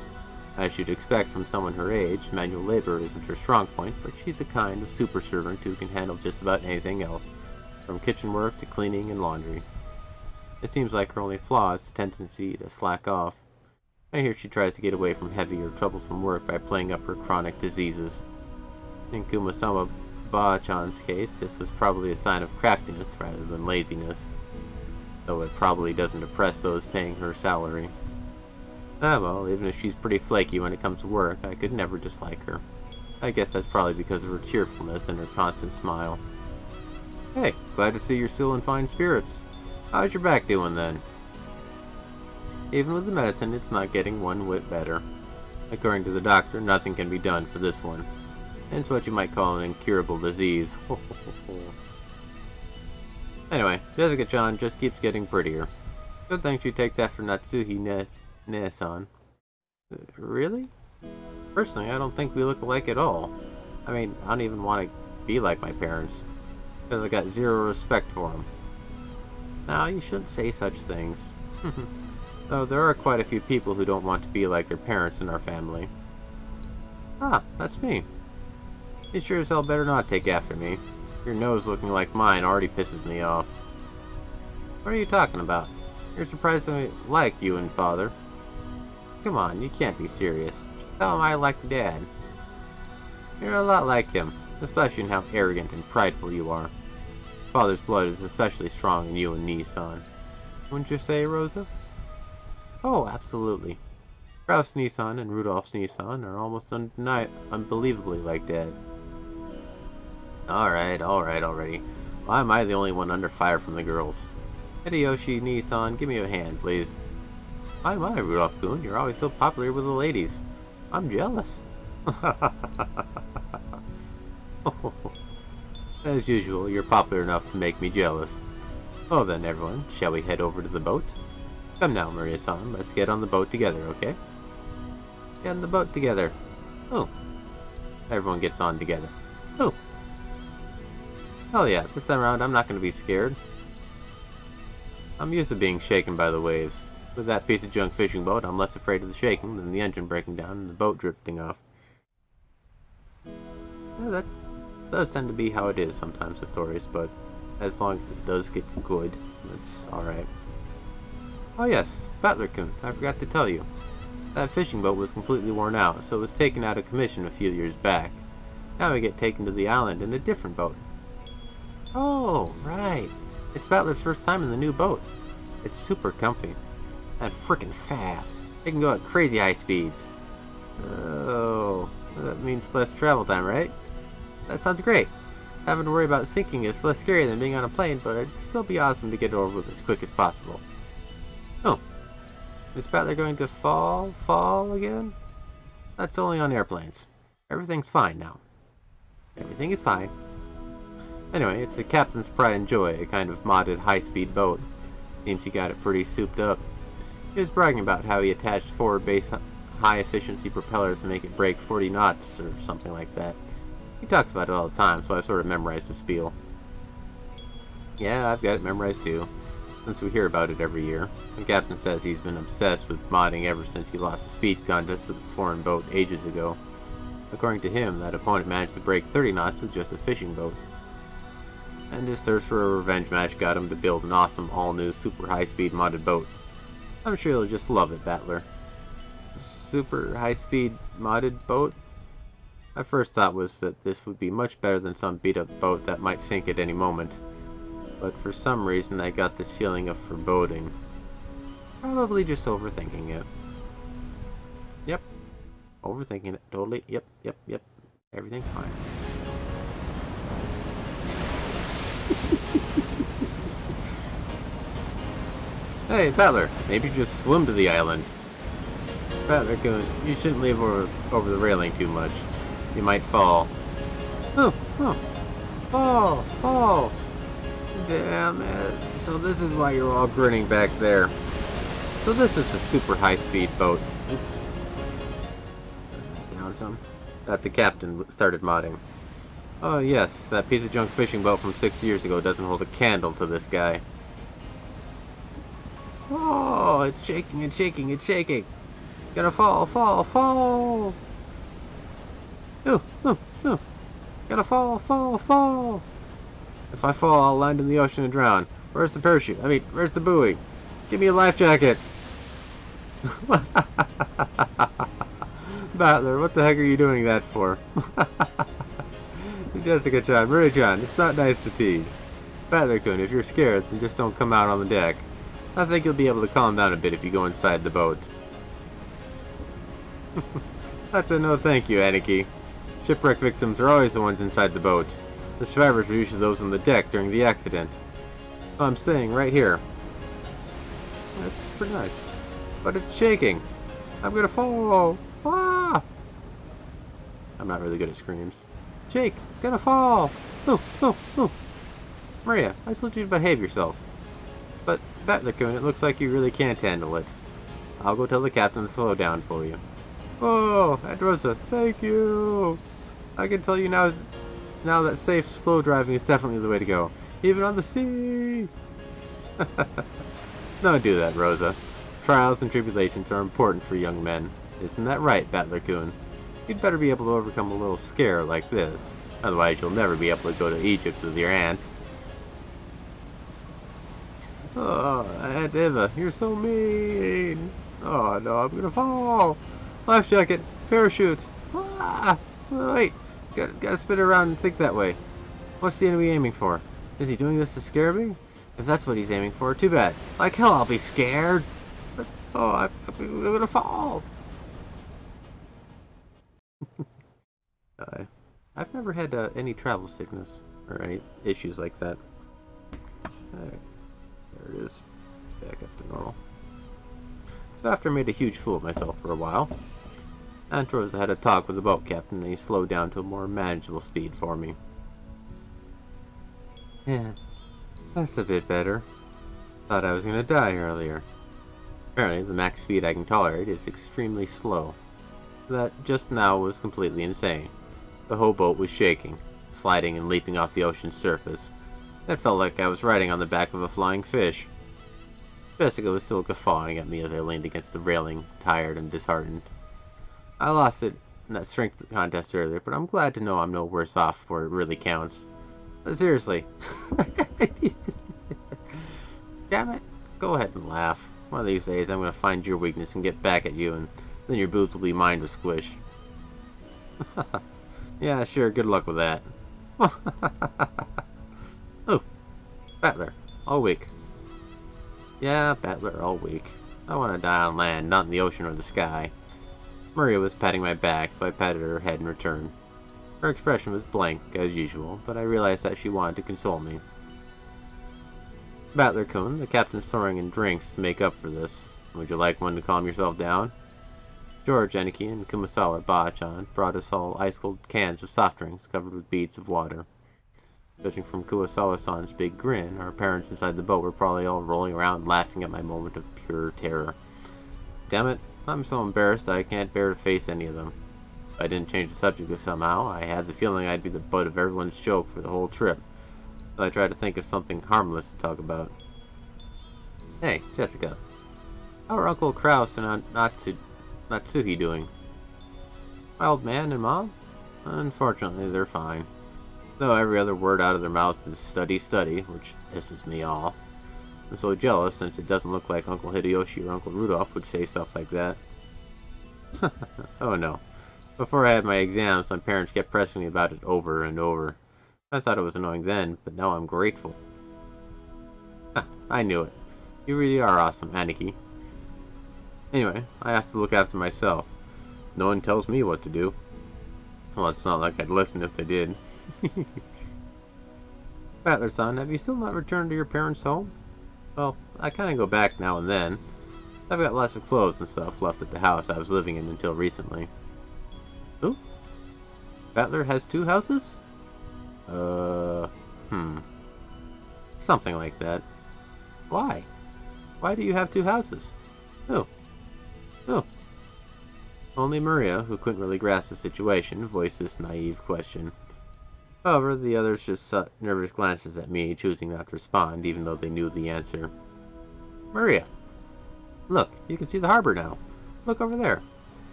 As you'd expect from someone her age, manual labor isn't her strong point, but she's a kind of super servant who can handle just about anything else, from kitchen work to cleaning and laundry. It seems like her only flaw is the tendency to slack off. I hear she tries to get away from heavy or troublesome work by playing up her chronic diseases. In Kumasawa Ba-chan's case, this was probably a sign of craftiness rather than laziness, though it probably doesn't oppress those paying her salary. Well, even if she's pretty flaky when it comes to work, I could never dislike her. I guess that's probably because of her cheerfulness and her constant smile. Hey, glad to see you're still in fine spirits. How's your back doing then? Even with the medicine, it's not getting one whit better. According to the doctor, nothing can be done for this one. It's what you might call an incurable disease. Anyway, Jessica-chan just keeps getting prettier. Good thing she takes after Natsuhi Ne-san. Really? Personally, I don't think we look alike at all. I mean, I don't even want to be like my parents, because I got zero respect for them. Now, you shouldn't say such things. Though there are quite a few people who don't want to be like their parents in our family. Ah, that's me. You sure as hell better not take after me. Your nose looking like mine already pisses me off. What are you talking about? You're surprisingly like you and Father. Come on, you can't be serious. Just tell him I like Dad. You're a lot like him, especially in how arrogant and prideful you are. Father's blood is especially strong in you and Nissan. Wouldn't you say, Rosa? Oh, absolutely. Strauss Nissan and Rudolph's Nissan are almost unbelievably like Dad. Alright already. Why am I the only one under fire from the girls? Hideyoshi Nissan, give me a hand, please. My, Rudolph-kun, you're always so popular with the ladies. I'm jealous. As usual, you're popular enough to make me jealous. Well then, everyone, shall we head over to the boat? Come now, Maria-san, let's get on the boat together, okay? Get on the boat together. Oh. Everyone gets on together. Oh. Hell yeah, this time around I'm not going to be scared. I'm used to being shaken by the waves. With that piece of junk fishing boat, I'm less afraid of the shaking than the engine breaking down and the boat drifting off. Yeah, that does tend to be how it is sometimes with stories, but as long as it does get good, it's alright. Oh yes, Battler-kun, I forgot to tell you. That fishing boat was completely worn out, so it was taken out of commission a few years back. Now we get taken to the island in a different boat. Oh, right. It's Battler's first time in the new boat. It's super comfy. And frickin' fast. It can go at crazy high speeds. Oh, that means less travel time, right? That sounds great. Having to worry about sinking is less scary than being on a plane, but it'd still be awesome to get over with as quick as possible. Oh. Is Battler going to fall again? That's only on airplanes. Everything's fine now. Everything is fine. Anyway, it's the captain's pride and joy, a kind of modded high-speed boat. Seems he got it pretty souped up. He was bragging about how he attached forward base high-efficiency propellers to make it break 40 knots or something like that. He talks about it all the time, so I've sort of memorized the spiel. Yeah, I've got it memorized too, since we hear about it every year. The captain says he's been obsessed with modding ever since he lost a speed contest with a foreign boat ages ago. According to him, that opponent managed to break 30 knots with just a fishing boat. And his thirst for a revenge match got him to build an awesome all-new super high-speed modded boat. I'm sure you'll just love it, Battler. Super high-speed modded boat? My first thought was that this would be much better than some beat-up boat that might sink at any moment. But for some reason I got this feeling of foreboding. Probably just overthinking it. Yep. Overthinking it. Totally. Yep. Everything's fine. Hey, Battler, maybe just swim to the island. Battler, you shouldn't leave over the railing too much. You might fall. Oh, fall. Damn it. So this is why you're all grinning back there. So this is the super high-speed boat. Down some. That the captain started modding. Oh yes, that piece of junk fishing boat from 6 years ago doesn't hold a candle to this guy. Oh, it's shaking. Gonna fall. No. Gonna fall. If I fall, I'll land in the ocean and drown. Where's the parachute? Where's the buoy? Give me a life jacket. Battler, what the heck are you doing that for? Jessica-chan, Marie-chan, it's not nice to tease. Battler-kun, if you're scared, then just don't come out on the deck. I think you'll be able to calm down a bit if you go inside the boat. That's a no thank you, Aniki. Shipwreck victims are always the ones inside the boat. The survivors were usually those on the deck during the accident. So I'm saying right here. That's pretty nice. But it's shaking. I'm gonna fall. Ah! I'm not really good at screams. Jake, gonna fall. Oh. Maria, I told you to behave yourself. But, Battler-kun, it looks like you really can't handle it. I'll go tell the captain to slow down for you. Oh, Aunt Rosa, thank you. I can tell you now that safe, slow driving is definitely the way to go. Even on the sea. Don't do that, Rosa. Trials and tribulations are important for young men. Isn't that right, Battler-kun? You'd better be able to overcome a little scare like this. Otherwise, you'll never be able to go to Egypt with your aunt. Oh, Aunt Eva, you're so mean. Oh no, I'm gonna fall. Life jacket, parachute. Ah, wait, Gotta spin it around and think that way. What's the enemy aiming for? Is he doing this to scare me? If that's what he's aiming for, too bad. Like hell I'll be scared. Oh, I'm gonna fall. I've never had any travel sickness or any issues like that. Alright, there it is. Back up to normal. So after I made a huge fool of myself for a while, Antros had a talk with the boat captain and he slowed down to a more manageable speed for me. Yeah, that's a bit better. Thought I was gonna die earlier. Apparently, the max speed I can tolerate is extremely slow. That just now was completely insane. The whole boat was shaking, sliding and leaping off the ocean's surface. It felt like I was riding on the back of a flying fish. Jessica was still guffawing at me as I leaned against the railing, tired and disheartened. I lost it in that strength contest earlier, but I'm glad to know I'm no worse off where it really counts. But seriously. Damn it. Go ahead and laugh. One of these days I'm going to find your weakness and get back at you, and then your boobs will be mine to squish. Yeah, sure, good luck with that. Oh, Battler, all weak. Yeah, Battler, all weak. I want to die on land, not in the ocean or the sky. Maria was patting my back, so I patted her head in return. Her expression was blank, as usual, but I realized that she wanted to console me. Battler-kun, the captain's throwing in drinks to make up for this. Would you like one to calm yourself down? George, Eniki, and Kumasawa Ba-chan brought us all ice-cold cans of soft drinks covered with beads of water. Judging from Kuwasawa-san's big grin, our parents inside the boat were probably all rolling around laughing at my moment of pure terror. Damn it, I'm so embarrassed that I can't bear to face any of them. If I didn't change the subject somehow, I had the feeling I'd be the butt of everyone's joke for the whole trip. So I tried to think of something harmless to talk about. Hey, Jessica. How are Uncle Kraus and Natsuhi doing? My old man and Mom? Unfortunately, they're fine. Though every other word out of their mouths is study, study, which pisses me off. I'm so jealous since it doesn't look like Uncle Hideyoshi or Uncle Rudolph would say stuff like that. Oh no. Before I had my exams, my parents kept pressing me about it over and over. I thought it was annoying then, but now I'm grateful. I knew it. You really are awesome, Aniki. Anyway, I have to look after myself. No one tells me what to do. Well, it's not like I'd listen if they did. Battler-san, have you still not returned to your parents' home? Well, I kinda go back now and then. I've got lots of clothes and stuff left at the house I was living in until recently. Who? Battler has 2 houses? Something like that. Why? Why do you have 2 houses? Who? Only Maria, who couldn't really grasp the situation, voiced this naive question. However, the others just shot nervous glances at me, choosing not to respond, even though they knew the answer. Maria! Look, you can see the harbor now. Look over there.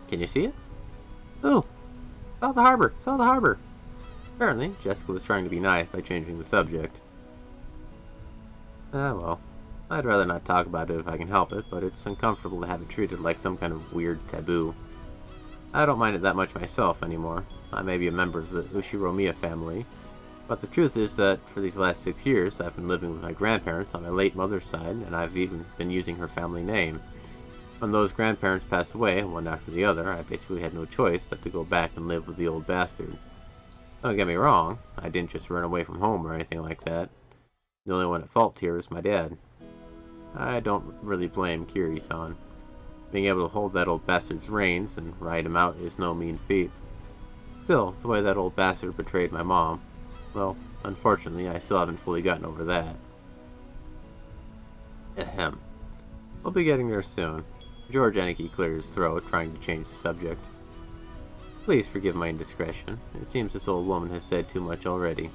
Can you see it? Ooh! Saw the harbor! Saw the harbor! Apparently, Jessica was trying to be nice by changing the subject. Ah, well. I'd rather not talk about it if I can help it, but it's uncomfortable to have it treated like some kind of weird taboo. I don't mind it that much myself anymore. I may be a member of the Ushiromiya family, but the truth is that for these last 6 years I've been living with my grandparents on my late mother's side, and I've even been using her family name. When those grandparents passed away, one after the other, I basically had no choice but to go back and live with the old bastard. Don't get me wrong, I didn't just run away from home or anything like that. The only one at fault here is my dad. I don't really blame Kiri-san. Being able to hold that old bastard's reins and ride him out is no mean feat. Still, the way that old bastard betrayed my mom, well, unfortunately, I still haven't fully gotten over that. Ahem. We'll be getting there soon. George Aniki cleared his throat, trying to change the subject. Please forgive my indiscretion. It seems this old woman has said too much already.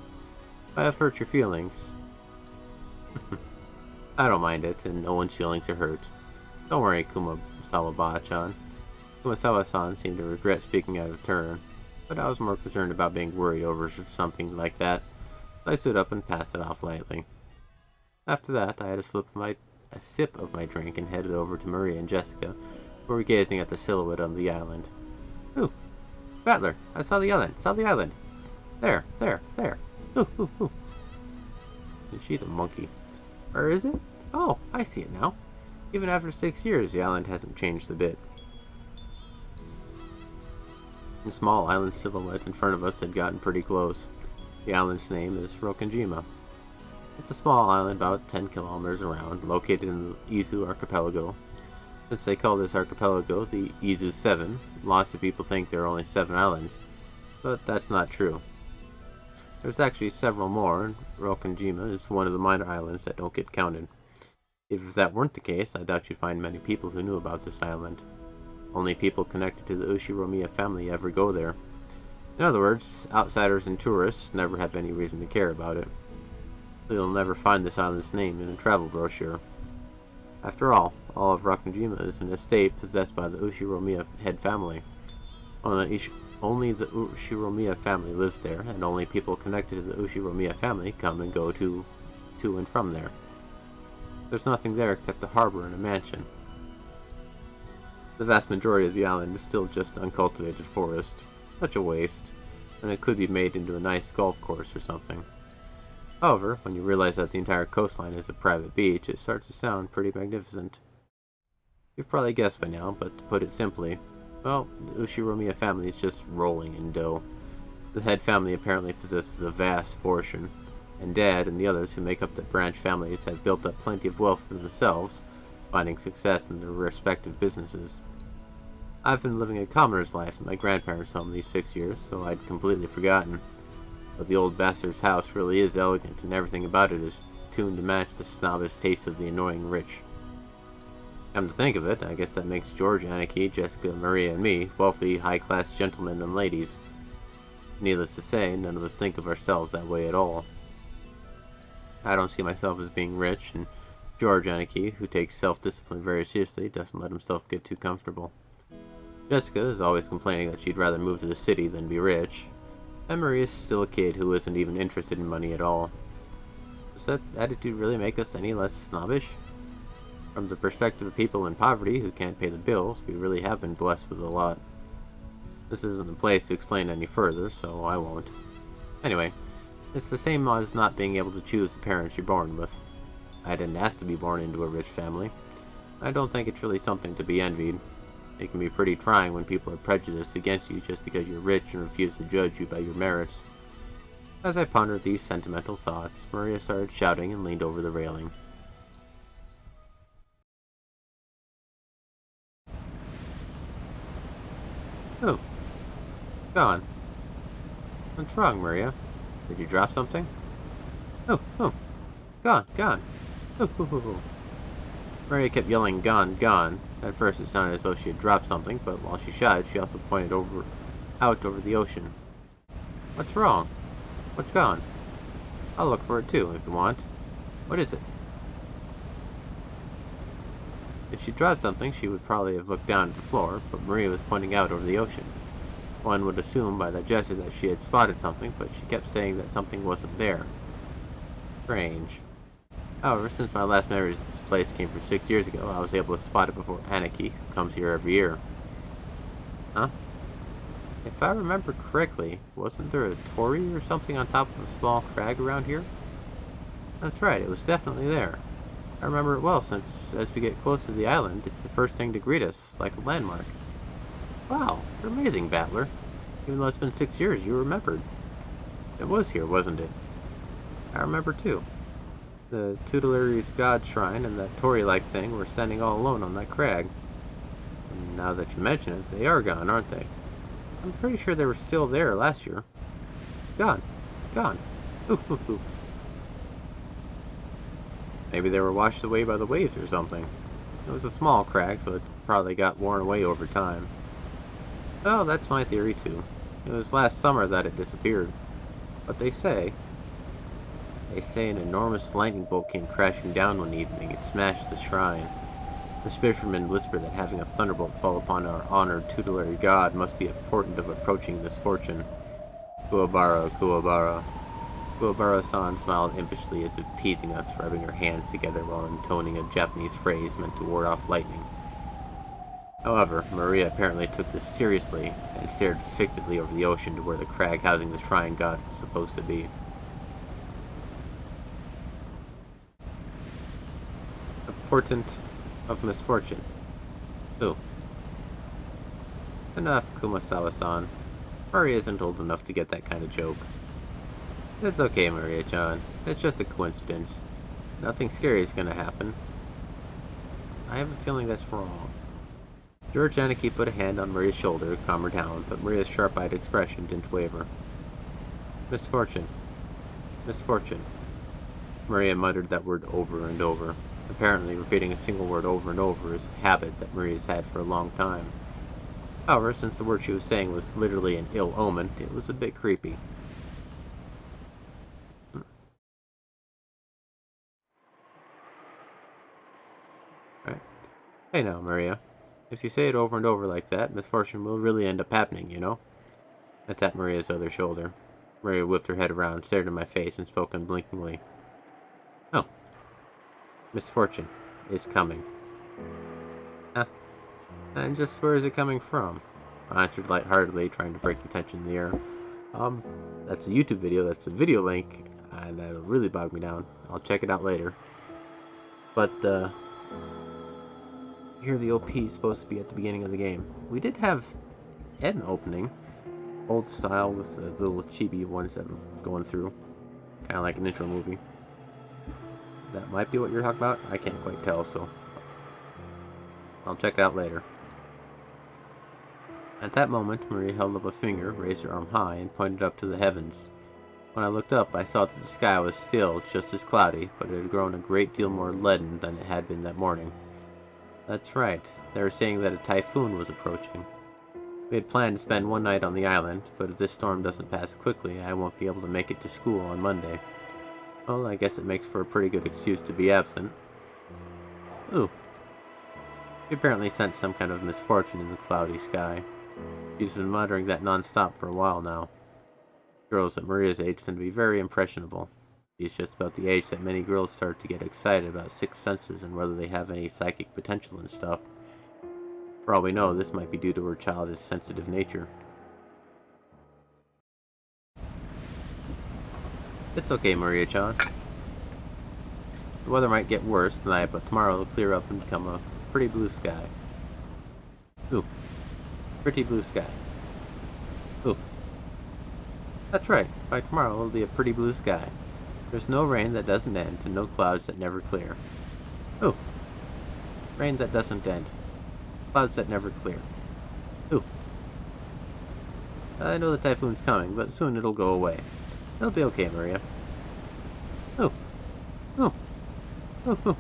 If I have hurt your feelings... I don't mind it, and no one's feelings are hurt. Don't worry, Kumasawa-ba-chan. Kumasawa-san seemed to regret speaking out of turn, but I was more concerned about being worried over something like that, so I stood up and passed it off lightly. After that, I had a sip of my drink and headed over to Maria and Jessica, who were gazing at the silhouette on the island. Ooh! Battler! I saw the island! Saw the island! There, there, there. Ooh, ooh, ooh. She's a monkey. Or is it? Oh, I see it now. Even after 6 years, the island hasn't changed a bit. The small island silhouette in front of us had gotten pretty close. The island's name is Rokanjima. It's a small island about 10 kilometers around, located in the Izu archipelago. Since they call this archipelago the Izu 7, lots of people think there are only 7 islands, but that's not true. There's actually several more, and Rokanjima is one of the minor islands that don't get counted. If that weren't the case, I doubt you'd find many people who knew about this island. Only people connected to the Ushiromiya family ever go there. In other words, outsiders and tourists never have any reason to care about it. So you'll never find this island's name in a travel brochure. After all of Rokanjima is an estate possessed by the Ushiromiya head family. Only the Ushiromiya family lives there, and only people connected to the Ushiromiya family come and go to and from there. There's nothing there except a harbor and a mansion. The vast majority of the island is still just uncultivated forest. Such a waste, and it could be made into a nice golf course or something. However, when you realize that the entire coastline is a private beach, it starts to sound pretty magnificent. You've probably guessed by now, but to put it simply, well, the Ushiromiya family is just rolling in dough. The head family apparently possesses a vast fortune, and Dad and the others who make up the branch families have built up plenty of wealth for themselves, finding success in their respective businesses. I've been living a commoner's life at my grandparents' home these 6 years, so I'd completely forgotten. But the old bastard's house really is elegant, and everything about it is tuned to match the snobbish taste of the annoying rich. Come to think of it, I guess that makes George, Anarchy, Jessica, Maria, and me wealthy, high-class gentlemen and ladies. Needless to say, none of us think of ourselves that way at all. I don't see myself as being rich, and George, Anarchy, who takes self-discipline very seriously, doesn't let himself get too comfortable. Jessica is always complaining that she'd rather move to the city than be rich, and Maria is still a kid who isn't even interested in money at all. Does that attitude really make us any less snobbish? From the perspective of people in poverty who can't pay the bills, we really have been blessed with a lot. This isn't the place to explain any further, so I won't. Anyway, it's the same as not being able to choose the parents you're born with. I didn't ask to be born into a rich family. I don't think it's really something to be envied. It can be pretty trying when people are prejudiced against you just because you're rich and refuse to judge you by your merits. As I pondered these sentimental thoughts, Maria started shouting and leaned over the railing. Oh, gone. What's wrong, Maria? Did you drop something? Oh, gone. Oh. Maria kept yelling, gone. At first it sounded as though she had dropped something, but while she shouted, she also pointed out over the ocean. What's wrong? What's gone? I'll look for it too, if you want. What is it? If she dropped something, she would probably have looked down at the floor, but Maria was pointing out over the ocean. One would assume by that gesture that she had spotted something, but she kept saying that something wasn't there. Strange. However, since my last memory of this place came from 6 years ago, I was able to spot it before Anarchy, who comes here every year. Huh? If I remember correctly, wasn't there a torii or something on top of a small crag around here? That's right, it was definitely there. I remember it well, since as we get closer to the island, it's the first thing to greet us, like a landmark. Wow, you're amazing, Battler. Even though it's been 6 years, you remembered. It was here, wasn't it? I remember too. The Tutelary's god shrine and that torii-like thing were standing all alone on that crag. And now that you mention it, they are gone, aren't they? I'm pretty sure they were still there last year. Gone. Ooh. Maybe they were washed away by the waves or something. It was a small crag, so it probably got worn away over time. Oh, that's my theory too. It was last summer that it disappeared. But they say an enormous lightning bolt came crashing down one evening and smashed the shrine. The fishermen whisper that having a thunderbolt fall upon our honored tutelary god must be a portent of approaching misfortune. Kuwabara. Kuwabara-san smiled impishly as if teasing us for rubbing her hands together while intoning a Japanese phrase meant to ward off lightning. However, Maria apparently took this seriously and stared fixedly over the ocean to where the crag housing the shrine god was supposed to be. A portent of misfortune. Ooh. Enough, Kumasawa-san. Maria isn't old enough to get that kind of joke. It's okay, Maria-chan. It's just a coincidence. Nothing scary is gonna happen. I have a feeling that's wrong. George Aniki put a hand on Maria's shoulder to calm her down, but Maria's sharp-eyed expression didn't waver. Misfortune. Misfortune. Maria muttered that word over and over. Apparently, repeating a single word over and over is a habit that Maria's had for a long time. However, since the word she was saying was literally an ill omen, it was a bit creepy. Right. Hey now, Maria. If you say it over and over like that, misfortune will really end up happening, you know? I tapped Maria's other shoulder. Maria whipped her head around, stared in my face, and spoke unblinkingly. Oh. Misfortune is coming. Huh? And just where is it coming from? I answered lightheartedly, trying to break the tension in the air. That's a YouTube video, that's a video link, and that'll really bog me down. I'll check it out later. But, here the OP is supposed to be at the beginning of the game. We did have an opening. Old style with the little chibi ones that I'm going through. Kind of like an intro movie. That might be what you're talking about. I can't quite tell, so I'll check it out later. At that moment, Maria held up a finger, raised her arm high, and pointed up to the heavens. When I looked up, I saw that the sky was still just as cloudy, but it had grown a great deal more leaden than it had been that morning. That's right, they were saying that a typhoon was approaching. We had planned to spend one night on the island, but if this storm doesn't pass quickly, I won't be able to make it to school on Monday. Well, I guess it makes for a pretty good excuse to be absent. Ooh. She apparently sensed some kind of misfortune in the cloudy sky. She's been muttering that non-stop for a while now. Girls at Maria's age tend to be very impressionable. She's just about the age that many girls start to get excited about sixth senses and whether they have any psychic potential and stuff. For all we know, this might be due to her child's sensitive nature. It's okay, Maria-chan. The weather might get worse tonight, but tomorrow it'll clear up and become a pretty blue sky. Ooh. Pretty blue sky. Ooh. That's right. By tomorrow it'll be a pretty blue sky. There's no rain that doesn't end, and no clouds that never clear. Ooh. Rain that doesn't end. Clouds that never clear. Ooh. I know the typhoon's coming, but soon it'll go away. It'll be okay, Maria. Ooh. Ooh. Ooh. Ooh.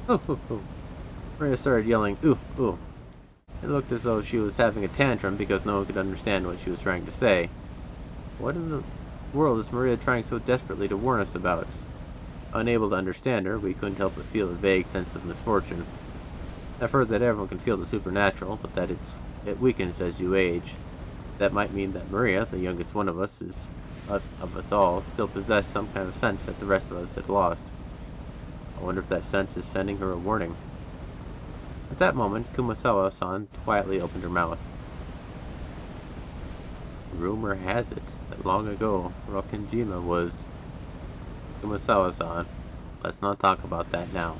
Ooh. Ooh. Ooh. Maria started yelling, ooh, ooh. It looked as though she was having a tantrum because no one could understand what she was trying to say. What in the world is Maria trying so desperately to warn us about? Unable to understand her, we couldn't help but feel a vague sense of misfortune. I've heard that everyone can feel the supernatural, but that it weakens as you age. That might mean that Maria, the youngest one of us, of us all, still possessed some kind of sense that the rest of us had lost. I wonder if that sense is sending her a warning. At that moment, Kumasawa-san quietly opened her mouth. Rumor has it that long ago, Rokkenjima was... Kumasawa-san, let's not talk about that now.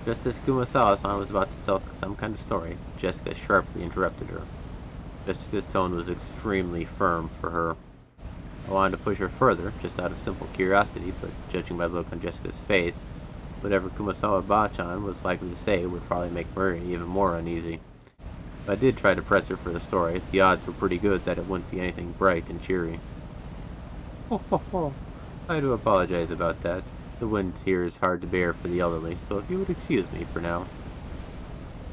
Just as Kumasawa-san was about to tell some kind of story, Jessica sharply interrupted her. Jessica's tone was extremely firm for her. I wanted to push her further, just out of simple curiosity, but judging by the look on Jessica's face, whatever Kumasawa-chan was likely to say would probably make Maria even more uneasy. If I did try to press her for the story, the odds were pretty good that it wouldn't be anything bright and cheery. Ho ho ho. I do apologize about that. The wind here is hard to bear for the elderly, so if you would excuse me for now.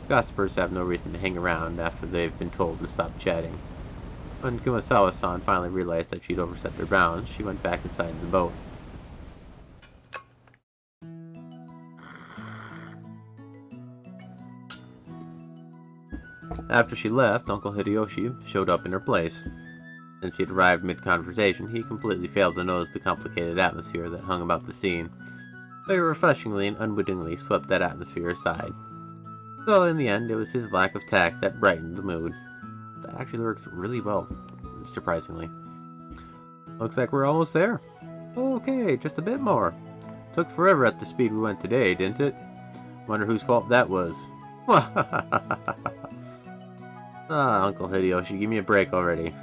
Gossipers have no reason to hang around after they've been told to stop chatting. When Kumasawa-san finally realized that she'd overstepped her bounds, she went back inside the boat. After she left, Uncle Hideyoshi showed up in her place. Since he'd arrived mid-conversation, he completely failed to notice the complicated atmosphere that hung about the scene, but he refreshingly and unwittingly swept that atmosphere aside. So in the end, it was his lack of tact that brightened the mood. That actually works really well, surprisingly. Looks like we're almost there. Okay, just a bit more. Took forever at the speed we went today, didn't it? Wonder whose fault that was. Ah, Uncle Hideyoshi, give me a break already.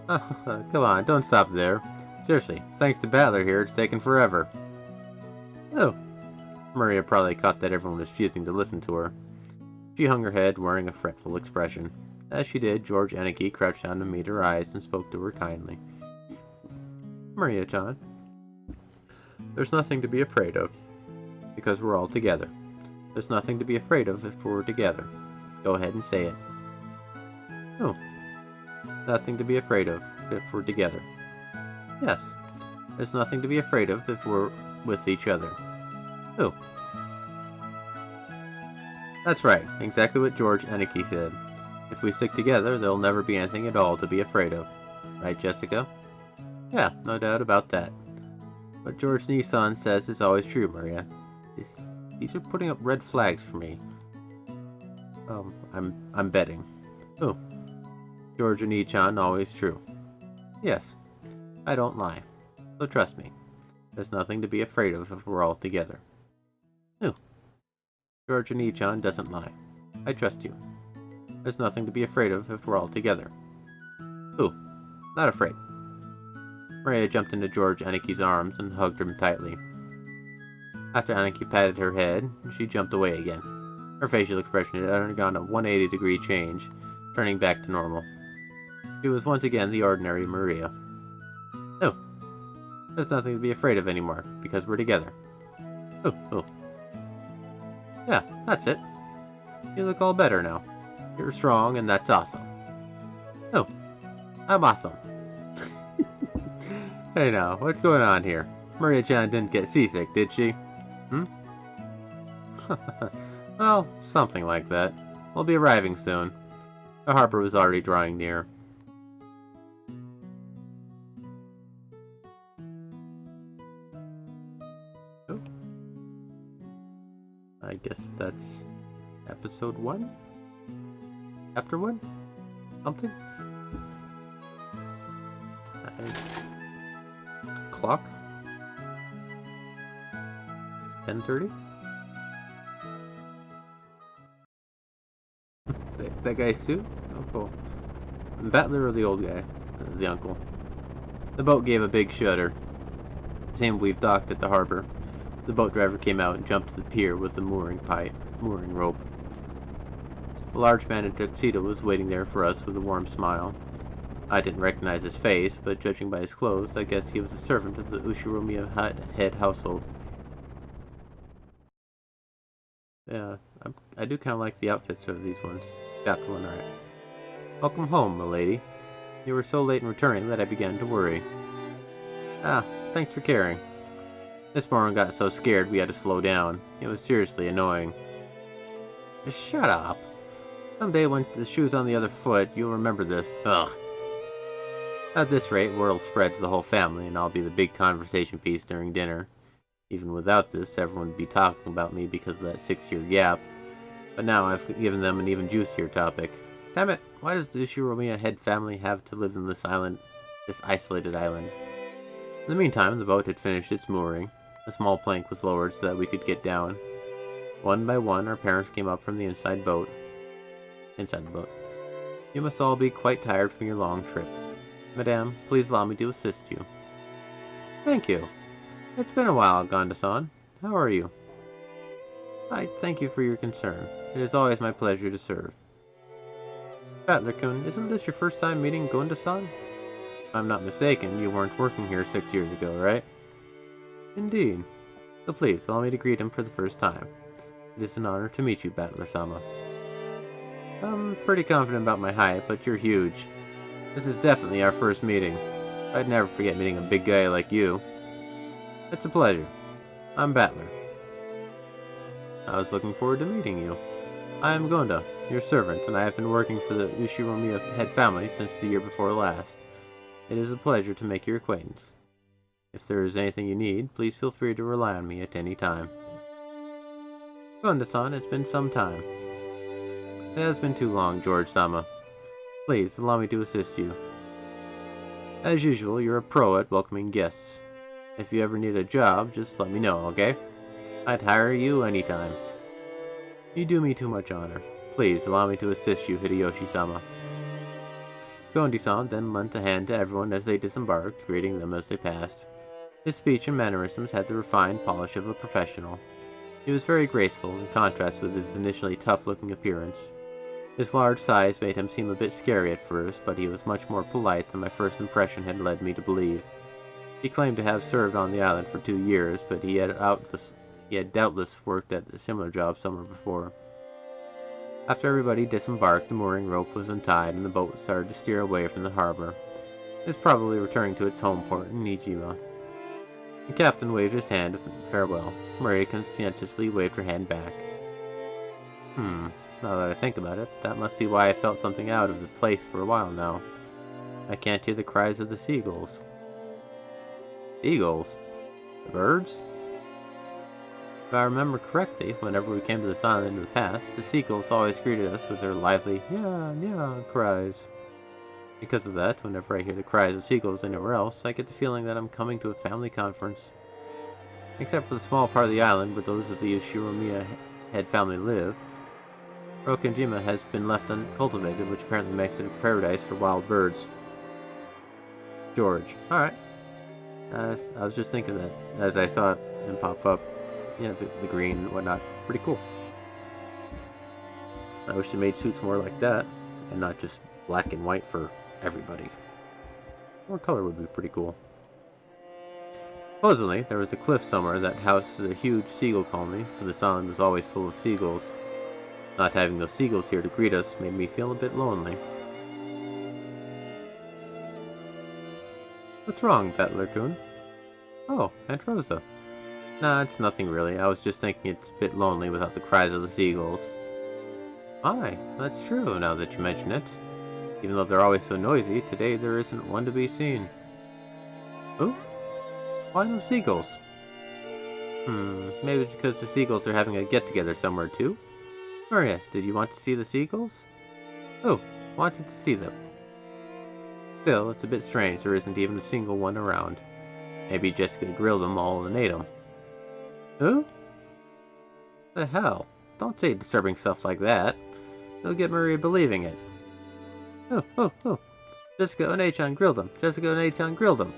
Come on, don't stop there. Seriously, thanks to Battler here, it's taken forever. Oh. Maria probably caught that everyone was refusing to listen to her. She hung her head, wearing a fretful expression. As she did, George Eniki crouched down to meet her eyes and spoke to her kindly. Maria-chan, there's nothing to be afraid of, because we're all together. There's nothing to be afraid of if we're together. Go ahead and say it. Oh. Nothing to be afraid of if we're together. Yes. There's nothing to be afraid of if we're with each other. Oh. That's right. Exactly what George Eniki said. If we stick together, there'll never be anything at all to be afraid of. Right, Jessica? Yeah, no doubt about that. What George Nissan says is always true, Maria. These are putting up red flags for me. I'm betting. Oh. George and Ichan always true. Yes, I don't lie. So trust me. There's nothing to be afraid of if we're all together. Oh. George and Ichan doesn't lie. I trust you. There's nothing to be afraid of if we're all together. Oh. Not afraid. Maria jumped into George Aniki's arms and hugged him tightly. After Aniki patted her head, she jumped away again. Her facial expression had undergone a 180-degree change, turning back to normal. She was once again the ordinary Maria. Oh, there's nothing to be afraid of anymore, because we're together. Oh. Yeah, that's it. You look all better now. You're strong, and that's awesome. Oh, I'm awesome. Hey now, what's going on here? Maria-chan didn't get seasick, did she? Well, something like that. We'll be arriving soon. The harbor was already drawing near. Oh. I guess that's episode 1? Chapter 1? Something? Clock? 10:30? That guy's suit? Oh, cool. Battler or the old guy? The uncle. The boat gave a big shudder. It seemed we've docked at the harbor. The boat driver came out and jumped to the pier with the mooring rope. A large man in tuxedo was waiting there for us with a warm smile. I didn't recognize his face, but judging by his clothes, I guess he was a servant of the Ushiromiya head household. Yeah, I do kind of like the outfits of these ones. Chapter 1, alright. Welcome home, milady. You were so late in returning that I began to worry. Ah, thanks for caring. This morning got so scared we had to slow down. It was seriously annoying. Shut up. Someday when the shoe's on the other foot, you'll remember this. Ugh. At this rate, word will spread to the whole family, and I'll be the big conversation piece during dinner. Even without this, everyone would be talking about me because of that 6-year gap. But now I've given them an even juicier topic. Damn it, why does the Ushiromiya head family have to live in this isolated island? In the meantime, the boat had finished its mooring. A small plank was lowered so that we could get down. One by one, our parents came up from the inside the boat. You must all be quite tired from your long trip. Madame, please allow me to assist you. Thank you. It's been a while, Gonda-san. How are you? I thank you for your concern. It is always my pleasure to serve. Battler-kun, isn't this your first time meeting Gonda-san? If I'm not mistaken, you weren't working here 6 years ago, right? Indeed. So please, allow me to greet him for the first time. It is an honor to meet you, Battler-sama. I'm pretty confident about my height, but you're huge. This is definitely our first meeting. I'd never forget meeting a big guy like you. It's a pleasure. I'm Battler. I was looking forward to meeting you. I am Gonda, your servant, and I have been working for the Ushiromiya head family since the year before last. It is a pleasure to make your acquaintance. If there is anything you need, please feel free to rely on me at any time. Gonda-san, it's been some time. It has been too long, George-sama. Please, allow me to assist you. As usual, you're a pro at welcoming guests. If you ever need a job, just let me know, okay? I'd hire you anytime. You do me too much honor. Please, allow me to assist you, Hideyoshi-sama. Gondi-san then lent a hand to everyone as they disembarked, greeting them as they passed. His speech and mannerisms had the refined polish of a professional. He was very graceful, in contrast with his initially tough-looking appearance. His large size made him seem a bit scary at first, but he was much more polite than my first impression had led me to believe. He claimed to have served on the island for 2 years, but he had doubtless worked at a similar job somewhere before. After everybody disembarked, the mooring rope was untied and the boat started to steer away from the harbor. It was probably returning to its home port in Nijima. The captain waved his hand in farewell. Maria conscientiously waved her hand back. Now that I think about it, that must be why I felt something out of the place for a while now. I can't hear the cries of the seagulls. Seagulls? The birds? If I remember correctly, whenever we came to this island in the past, the seagulls always greeted us with their lively yeah cries. Because of that, whenever I hear the cries of seagulls anywhere else, I get the feeling that I'm coming to a family conference. Except for the small part of the island where those of the Ushiromiya head family live, Rokenjima has been left uncultivated, which apparently makes it a paradise for wild birds. George. Alright. I was just thinking that as I saw him pop up. You know, the green and whatnot. Pretty cool. I wish they made suits more like that, and not just black and white for everybody. More color would be pretty cool. Supposedly, there was a cliff somewhere that housed a huge seagull colony, so this island was always full of seagulls. Not having those seagulls here to greet us made me feel a bit lonely. What's wrong, Battler-kun? Oh, Aunt Rosa. Nah, it's nothing really. I was just thinking it's a bit lonely without the cries of the seagulls. Aye, that's true now that you mention it. Even though they're always so noisy, today there isn't one to be seen. Oh? Why no seagulls? Maybe it's because the seagulls are having a get-together somewhere too? Maria, did you want to see the seagulls? Oh, wanted to see them. Still, it's a bit strange there isn't even a single one around. Maybe Jessica grilled them all and ate them. Who? The hell? Don't say disturbing stuff like that. You'll get Maria believing it. Oh. Jessica One-chan grilled them. Jessica One-chan grilled them.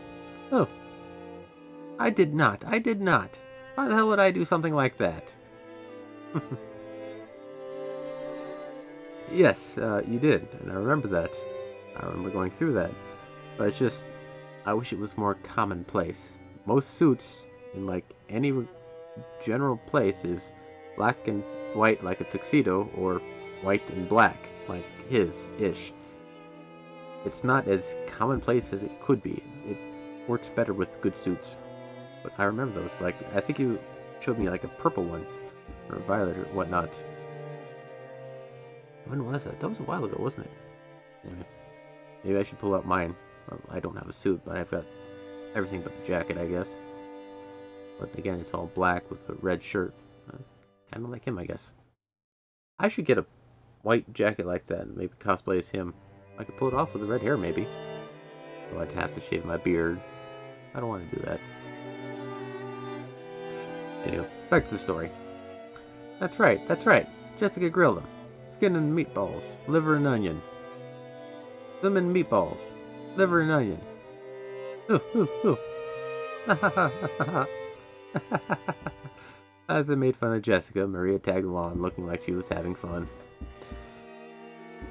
Oh. I did not. Why the hell would I do something like that? Yes, you did, and I remember that. I remember going through that. But it's just, I wish it was more commonplace. Most suits, in like any general place, is black and white like a tuxedo, or white and black like his-ish. It's not as commonplace as it could be. It works better with good suits. But I remember those, like, I think you showed me like a purple one, or a violet or whatnot. When was that? That was a while ago, wasn't it? Anyway, maybe I should pull out mine. Well, I don't have a suit, but I've got everything but the jacket, I guess. But again, it's all black with a red shirt. Kind of like him, I guess. I should get a white jacket like that and maybe cosplay as him. I could pull it off with the red hair, maybe. So I'd have to shave my beard. I don't want to do that. Anyway, back to the story. That's right. Jessica grilled them. Skin and meatballs, liver and onion. Them and meatballs, liver and onion. Ooh. As I made fun of Jessica, Maria tagged along, looking like she was having fun.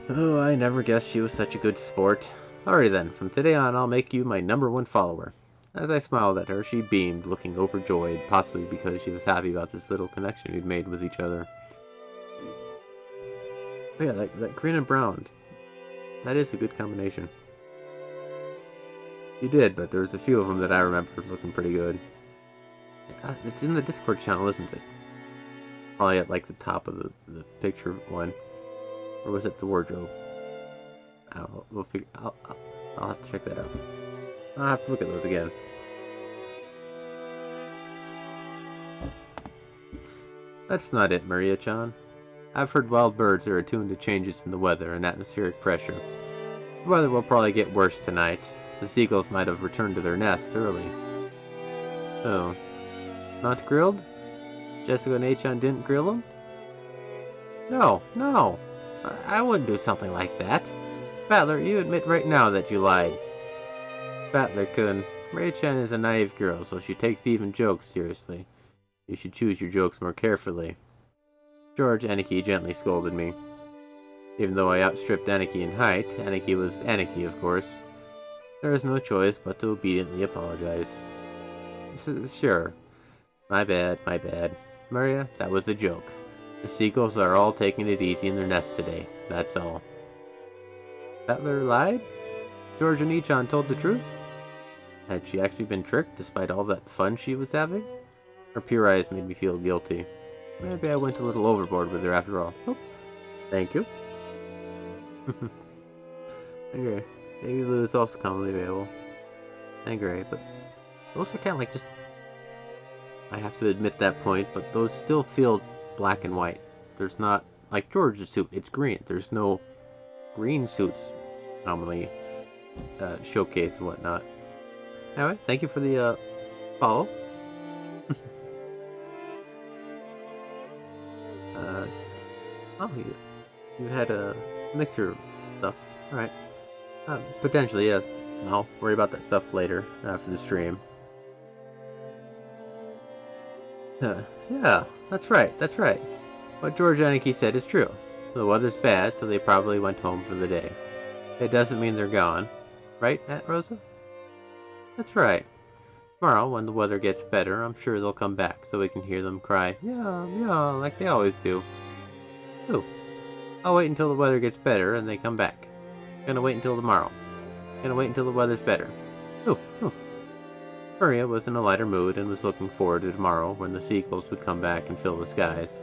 Oh, I never guessed she was such a good sport. Alrighty then, from today on I'll make you my #1 follower. As I smiled at her, she beamed, looking overjoyed, possibly because she was happy about this little connection we'd made with each other. Oh yeah, that green and brown. That is a good combination. You did, but there's a few of them that I remember looking pretty good. It's in the Discord channel, isn't it? Probably at like the top of the picture one. Or was it the wardrobe? I don't know. We'll figure. I'll have to check that out. I'll have to look at those again. That's not it, Maria-chan. I've heard wild birds are attuned to changes in the weather and atmospheric pressure. The weather will probably get worse tonight. The seagulls might have returned to their nests early. Oh. Not grilled? Jessica and A-chan didn't grill them? No, no. I wouldn't do something like that. Battler, you admit right now that you lied. Battler-kun, Maria-chan is a naive girl, so she takes even jokes seriously. You should choose your jokes more carefully. George, Aniki gently scolded me. Even though I outstripped Aniki in height, Aniki was Aniki, of course. There was no choice but to obediently apologize. Sure. My bad, my bad. Maria, that was a joke. The seagulls are all taking it easy in their nest today, that's all. Battler lied? George and Ichan told the truth? Had she actually been tricked despite all that fun she was having? Her pure eyes made me feel guilty. Maybe I went a little overboard with her after all. Oh, thank you. Okay, Baby Blue is also commonly available. And gray, but those are kind of like just... I have to admit that point, but those still feel black and white. There's not... Like George's suit, it's green. There's no green suits commonly showcased and whatnot. Anyway, thank you for the follow. Oh, you had a mixer stuff. Alright. Potentially, yes. I'll worry about that stuff later, after the stream. Yeah, that's right, that's right. What George Aniki said is true. The weather's bad, so they probably went home for the day. It doesn't mean they're gone. Right, Aunt Rosa? That's right. Tomorrow, when the weather gets better, I'm sure they'll come back, so we can hear them cry, yeah, yeah, like they always do. Ooh. I'll wait until the weather gets better and they come back. Gonna wait until tomorrow. Gonna wait until the weather's better. Ooh, ooh. Maria was in a lighter mood and was looking forward to tomorrow when the seagulls would come back and fill the skies.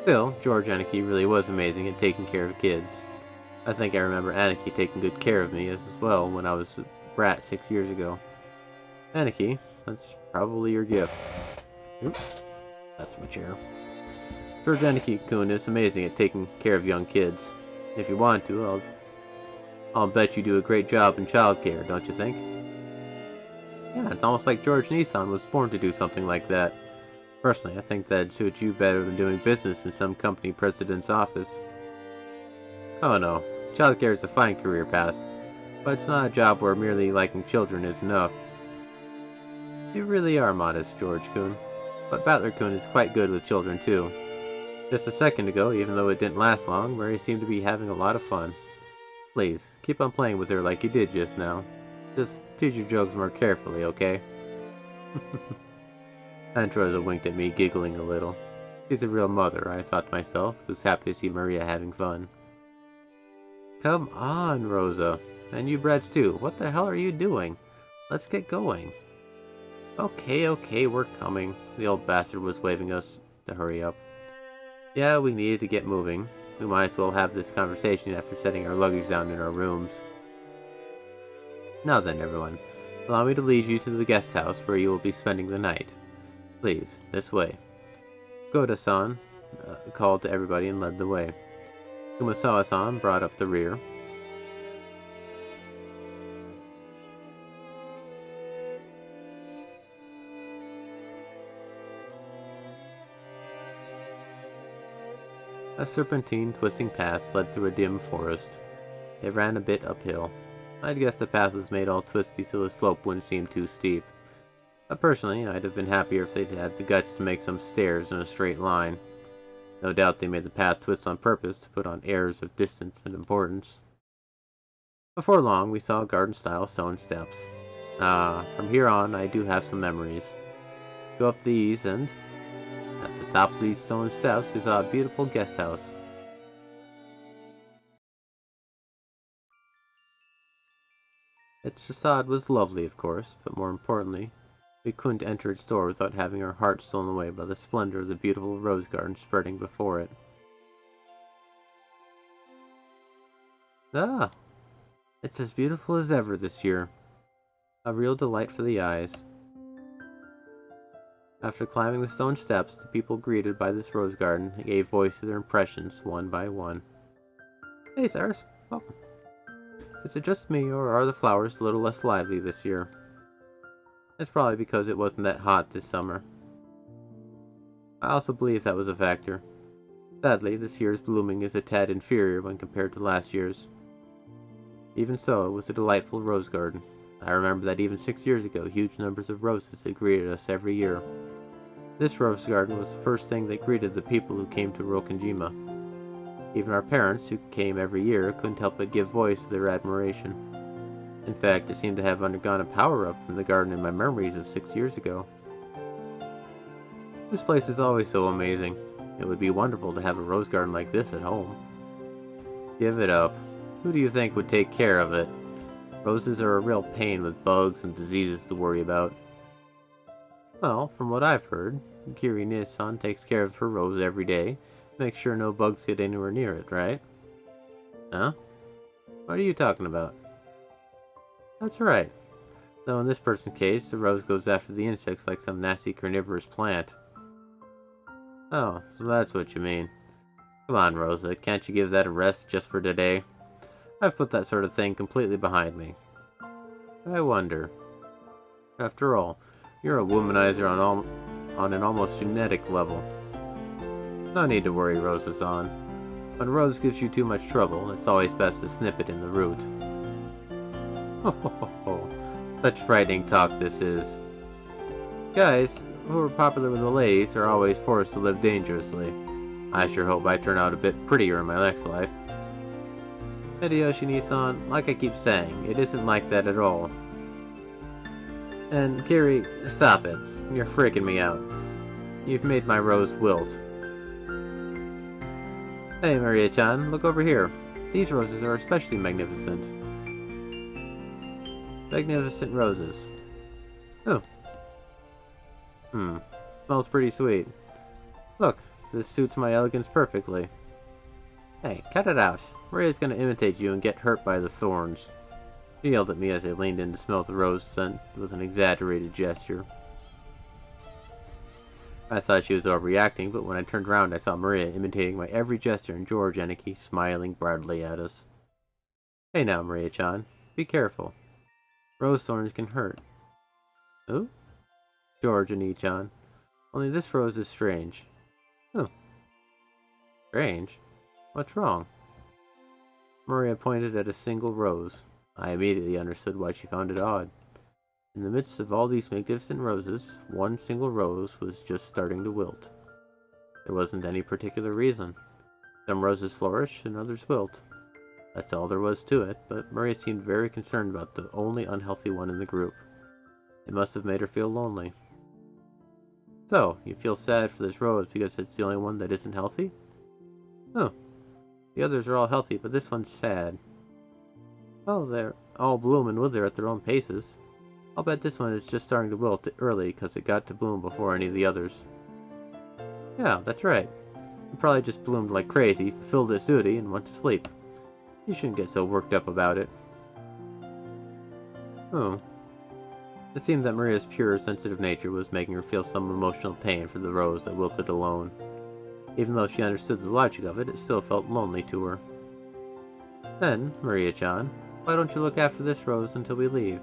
Still, George Aniki really was amazing at taking care of kids. I think I remember Aniki taking good care of me as well when I was a brat 6 years ago. Aniki, that's probably your gift. Oops, that's my chair. George Aniki-kun is amazing at taking care of young kids. If you want to, I'll bet you do a great job in childcare, don't you think? Yeah, it's almost like George Nissan was born to do something like that. Personally, I think that'd suit you better than doing business in some company president's office. Oh no, childcare is a fine career path, but it's not a job where merely liking children is enough. You really are modest, George-kun, but Battler-kun is quite good with children too. Just a second ago, even though it didn't last long, Murray seemed to be having a lot of fun. Please, keep on playing with her like you did just now. Just choose your jokes more carefully, okay? Aunt Rosa winked at me, giggling a little. She's a real mother, I thought to myself, who's happy to see Maria having fun. Come on, Rosa. And you brats too. What the hell are you doing? Let's get going. Okay, we're coming. The old bastard was waving us to hurry up. Yeah, we needed to get moving. We might as well have this conversation after setting our luggage down in our rooms. Now then, everyone, allow me to lead you to the guest house where you will be spending the night. Please, this way. Goda-san called to everybody and led the way. Kumasawa-san brought up the rear. A serpentine, twisting path led through a dim forest. It ran a bit uphill. I'd guess the path was made all twisty so the slope wouldn't seem too steep. But personally, I'd have been happier if they'd had the guts to make some stairs in a straight line. No doubt they made the path twist on purpose to put on airs of distance and importance. Before long, we saw garden-style stone steps. From here on, I do have some memories. Go up these and... At the top of these stone steps, we saw a beautiful guest house. Its facade was lovely, of course, but more importantly, we couldn't enter its door without having our hearts stolen away by the splendor of the beautiful rose garden spreading before it. Ah! It's as beautiful as ever this year. A real delight for the eyes. After climbing the stone steps, the people greeted by this rose garden gave voice to their impressions one by one. Hey, Cyrus. Welcome. Is it just me, or are the flowers a little less lively this year? It's probably because it wasn't that hot this summer. I also believe that was a factor. Sadly, this year's blooming is a tad inferior when compared to last year's. Even so, it was a delightful rose garden. I remember that even 6 years ago, huge numbers of roses had greeted us every year. This rose garden was the first thing that greeted the people who came to Rokonjima. Even our parents, who came every year, couldn't help but give voice to their admiration. In fact, it seemed to have undergone a power-up from the garden in my memories of 6 years ago. This place is always so amazing. It would be wonderful to have a rose garden like this at home. Give it up. Who do you think would take care of it? Roses are a real pain with bugs and diseases to worry about. Well, from what I've heard, Kiri Nisan takes care of her rose every day, make sure no bugs get anywhere near it, right? Huh? What are you talking about? That's right. Though in this person's case, the rose goes after the insects like some nasty carnivorous plant. Oh, so that's what you mean. Come on, Rosa, can't you give that a rest just for today? I've put that sort of thing completely behind me. I wonder. After all, you're a womanizer on an almost genetic level. No need to worry, Rosa-san. When a rose gives you too much trouble, it's always best to snip it in the root. Oh, such frightening talk this is. Guys who are popular with the ladies are always forced to live dangerously. I sure hope I turn out a bit prettier in my next life. Hideyoshi Nisan, like I keep saying, it isn't like that at all. And Kiri, stop it. You're freaking me out. You've made my rose wilt. Hey, Maria-chan, look over here. These roses are especially magnificent. Magnificent roses. Oh. Smells pretty sweet. Look, this suits my elegance perfectly. Hey, cut it out. Maria's gonna imitate you and get hurt by the thorns. She yelled at me as I leaned in to smell the rose scent with an exaggerated gesture. I thought she was overreacting, but when I turned around I saw Maria imitating my every gesture and George Aniki smiling broadly at us. Hey now, Maria-chan. Be careful. Rose thorns can hurt. Who? George Aniki-chan. Only this rose is strange. Oh. Strange? What's wrong? Maria pointed at a single rose. I immediately understood why she found it odd. In the midst of all these magnificent roses, one single rose was just starting to wilt. There wasn't any particular reason. Some roses flourish and others wilt. That's all there was to it, but Maria seemed very concerned about the only unhealthy one in the group. It must have made her feel lonely. So, you feel sad for this rose because it's the only one that isn't healthy? Oh. The others are all healthy, but this one's sad. Well, they're all bloom and wither at their own paces. I'll bet this one is just starting to wilt early because it got to bloom before any of the others. Yeah, that's right. It probably just bloomed like crazy, fulfilled its duty, and went to sleep. You shouldn't get so worked up about it. Oh. It seemed that Maria's pure, sensitive nature was making her feel some emotional pain for the rose that wilted alone. Even though she understood the logic of it, it still felt lonely to her. Then, Maria-chan, why don't you look after this rose until we leave?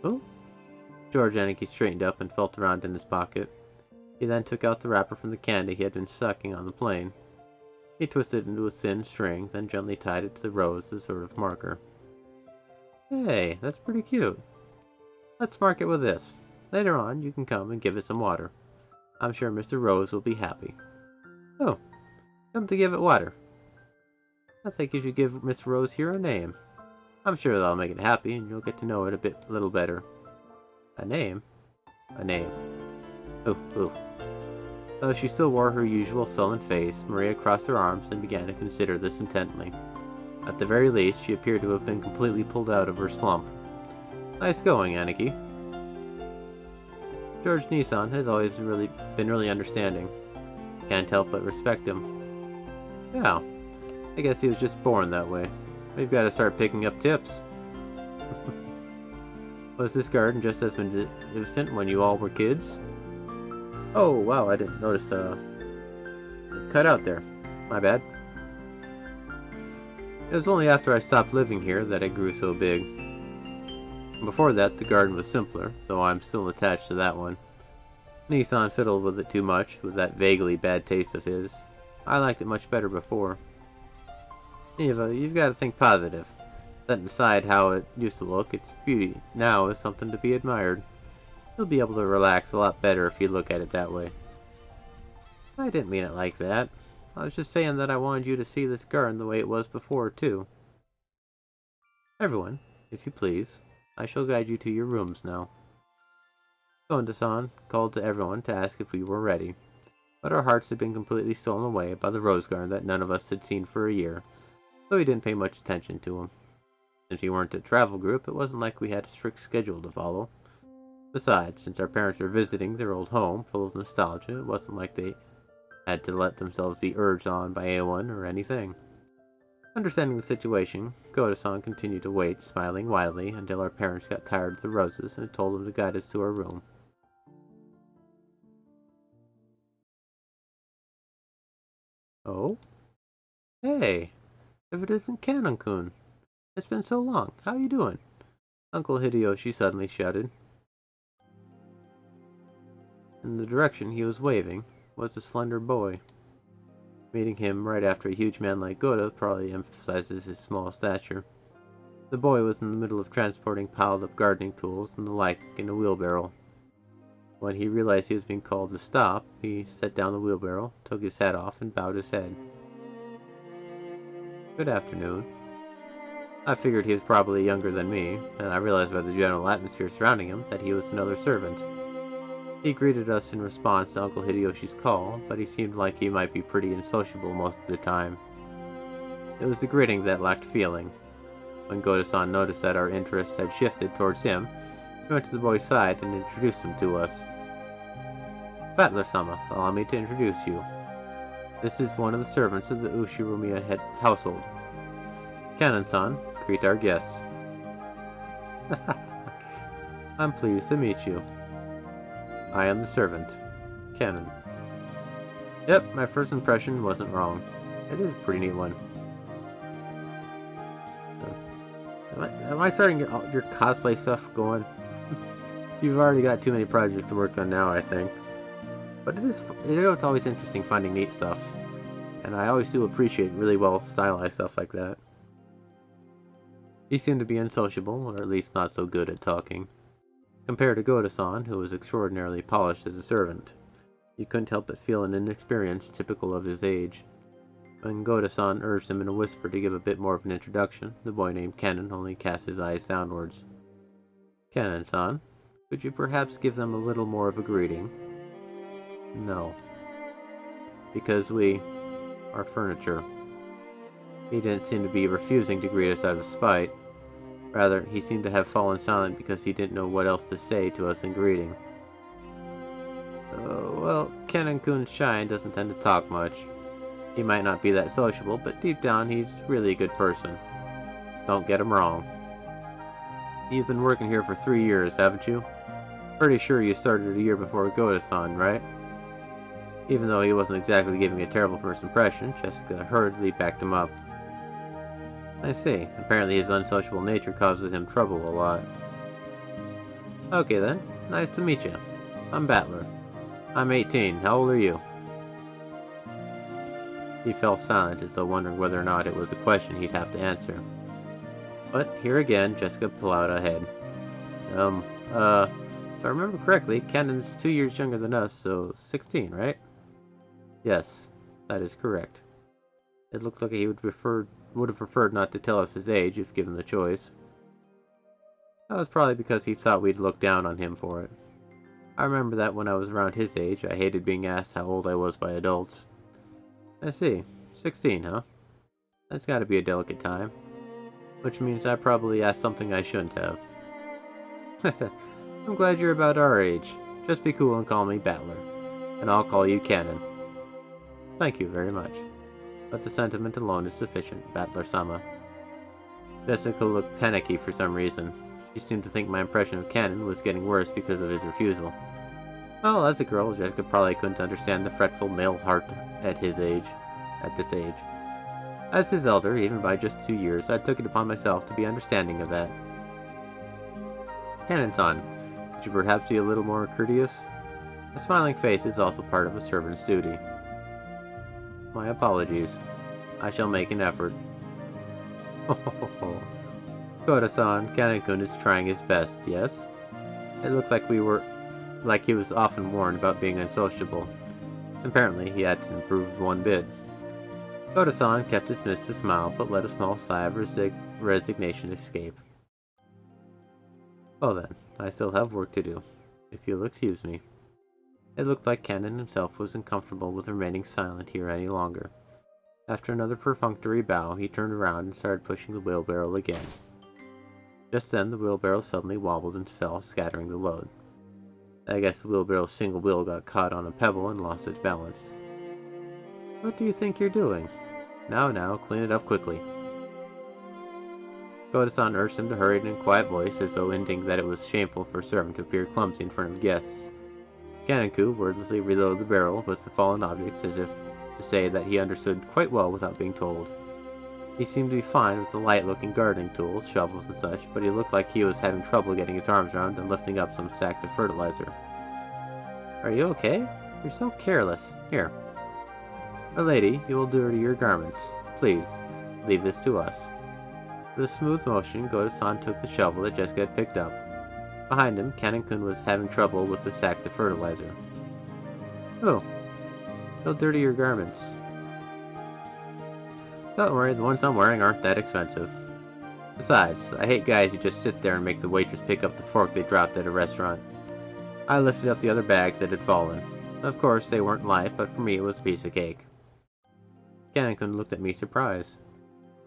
Oh? George Aniki straightened up and felt around in his pocket. He then took out the wrapper from the candy he had been sucking on the plane. He twisted it into a thin string, then gently tied it to the rose as a sort of marker. Hey, that's pretty cute. Let's mark it with this. Later on, you can come and give it some water. I'm sure Mr. Rose will be happy. Oh, come to give it water. I think you should give Miss Rose here a name. I'm sure that'll make it happy, and you'll get to know it a little better. A name? A name. Ooh. Though she still wore her usual sullen face, Maria crossed her arms and began to consider this intently. At the very least, she appeared to have been completely pulled out of her slump. Nice going, Aniki. George Nisan has always been really understanding. Can't help but respect him. Yeah, I guess he was just born that way. We've got to start picking up tips. Was this garden just as magnificent when you all were kids? Oh, wow, I didn't notice, cut out there. My bad. It was only after I stopped living here that it grew so big. Before that, the garden was simpler, though I'm still attached to that one. Nissan fiddled with it too much, with that vaguely bad taste of his. I liked it much better before. Eva, you've got to think positive. Setting aside how it used to look, its beauty now is something to be admired. You'll be able to relax a lot better if you look at it that way. I didn't mean it like that. I was just saying that I wanted you to see this garden the way it was before, too. Everyone, if you please, I shall guide you to your rooms now. Konda-san called to everyone to ask if we were ready, but our hearts had been completely stolen away by the rose garden that none of us had seen for a year, so we didn't pay much attention to him. Since we weren't a travel group, it wasn't like we had a strict schedule to follow. Besides, since our parents were visiting their old home full of nostalgia, it wasn't like they had to let themselves be urged on by anyone or anything. Understanding the situation, Goda-san continued to wait, smiling widely, until our parents got tired of the roses and told them to guide us to our room. Oh? Hey! If it isn't Kanon-kun! It's been so long. How you doing? Uncle Hideyoshi suddenly shouted. In the direction he was waving was a slender boy. Meeting him right after a huge man like Goda probably emphasizes his small stature. The boy was in the middle of transporting piled-up gardening tools and the like in a wheelbarrow. When he realized he was being called to stop, he set down the wheelbarrow, took his hat off, and bowed his head. Good afternoon. I figured he was probably younger than me, and I realized by the general atmosphere surrounding him that he was another servant. He greeted us in response to Uncle Hideyoshi's call, but he seemed like he might be pretty unsociable most of the time. It was the greeting that lacked feeling. When Goda-san noticed that our interests had shifted towards him, he went to the boy's side and introduced him to us. Battler-sama, allow me to introduce you. This is one of the servants of the Ushiromiya household. Kanon-san, greet our guests. I'm pleased to meet you. I am the servant, Kanon. Yep, my first impression wasn't wrong. It is a pretty neat one. Am I starting your cosplay stuff going? You've already got too many projects to work on now, I think. But it's always interesting finding neat stuff. And I always do appreciate really well stylized stuff like that. He seemed to be unsociable, or at least not so good at talking. Compared to Goda-san, who was extraordinarily polished as a servant, you couldn't help but feel an inexperience typical of his age. When Goda-san urged him in a whisper to give a bit more of an introduction, the boy named Kanon only cast his eyes downwards. Kanon-san, could you perhaps give them a little more of a greeting? No. Because we are furniture. He didn't seem to be refusing to greet us out of spite. Rather, he seemed to have fallen silent because he didn't know what else to say to us in greeting. Well, Kanon-kun's shy and doesn't tend to talk much. He might not be that sociable, but deep down he's really a good person. Don't get him wrong. You've been working here for 3 years, haven't you? Pretty sure you started a year before Goda-san, right? Even though he wasn't exactly giving a terrible first impression, Jessica hurriedly backed him up. I see. Apparently his unsociable nature causes him trouble a lot. Okay then. Nice to meet you. I'm Battler. I'm 18. How old are you? He fell silent as though wondering whether or not it was a question he'd have to answer. But here again, Jessica plowed ahead. If I remember correctly, Kanon's 2 years younger than us, so 16, right? Yes, that is correct. It looked like he would have preferred not to tell us his age if given the choice. That was probably because he thought we'd look down on him for it. I remember that when I was around his age, I hated being asked how old I was by adults. I see. 16, huh? That's gotta be a delicate time. Which means I probably asked something I shouldn't have. I'm glad you're about our age. Just be cool and call me Battler. And I'll call you Kanon. Thank you very much. But the sentiment alone is sufficient, Battler-sama. Jessica looked panicky for some reason. She seemed to think my impression of Kanon was getting worse because of his refusal. Well, as a girl, Jessica probably couldn't understand the fretful male heart at his age. At this age. As his elder, even by just 2 years, I took it upon myself to be understanding of that. Canon-san, could you perhaps be a little more courteous? A smiling face is also part of a servant's duty. My apologies. I shall make an effort. Koda-san, Canon-kun is trying his best, yes? It looked like he was often warned about being unsociable. Apparently, he hadn't improved one bit. Koda-san kept his miss to smile, but let a small sigh of resignation escape. Well then, I still have work to do, if you'll excuse me. It looked like Canon himself was uncomfortable with remaining silent here any longer. After another perfunctory bow, he turned around and started pushing the wheelbarrow again. Just then, the wheelbarrow suddenly wobbled and fell, scattering the load. I guess the wheelbarrow's single wheel got caught on a pebble and lost its balance. What do you think you're doing? Now, clean it up quickly. Koda-san urged him to hurry in a quiet voice, as though hinting that it was shameful for a servant to appear clumsy in front of guests. Canon-kun wordlessly reloaded the barrel with the fallen objects, as if to say that he understood quite well without being told. He seemed to be fine with the light-looking gardening tools, shovels and such, but he looked like he was having trouble getting his arms around and lifting up some sacks of fertilizer. Are you okay? You're so careless. Here. A lady, you will dirty your garments. Please, leave this to us. With a smooth motion, Koda-san took the shovel that Jessica had picked up. Behind him, Canon-kun was having trouble with the sack of fertilizer. Oh, you'll dirty your garments. Don't worry, the ones I'm wearing aren't that expensive. Besides, I hate guys who just sit there and make the waitress pick up the fork they dropped at a restaurant. I lifted up the other bags that had fallen. Of course, they weren't light, but for me it was a piece of cake. Canon-kun looked at me surprised.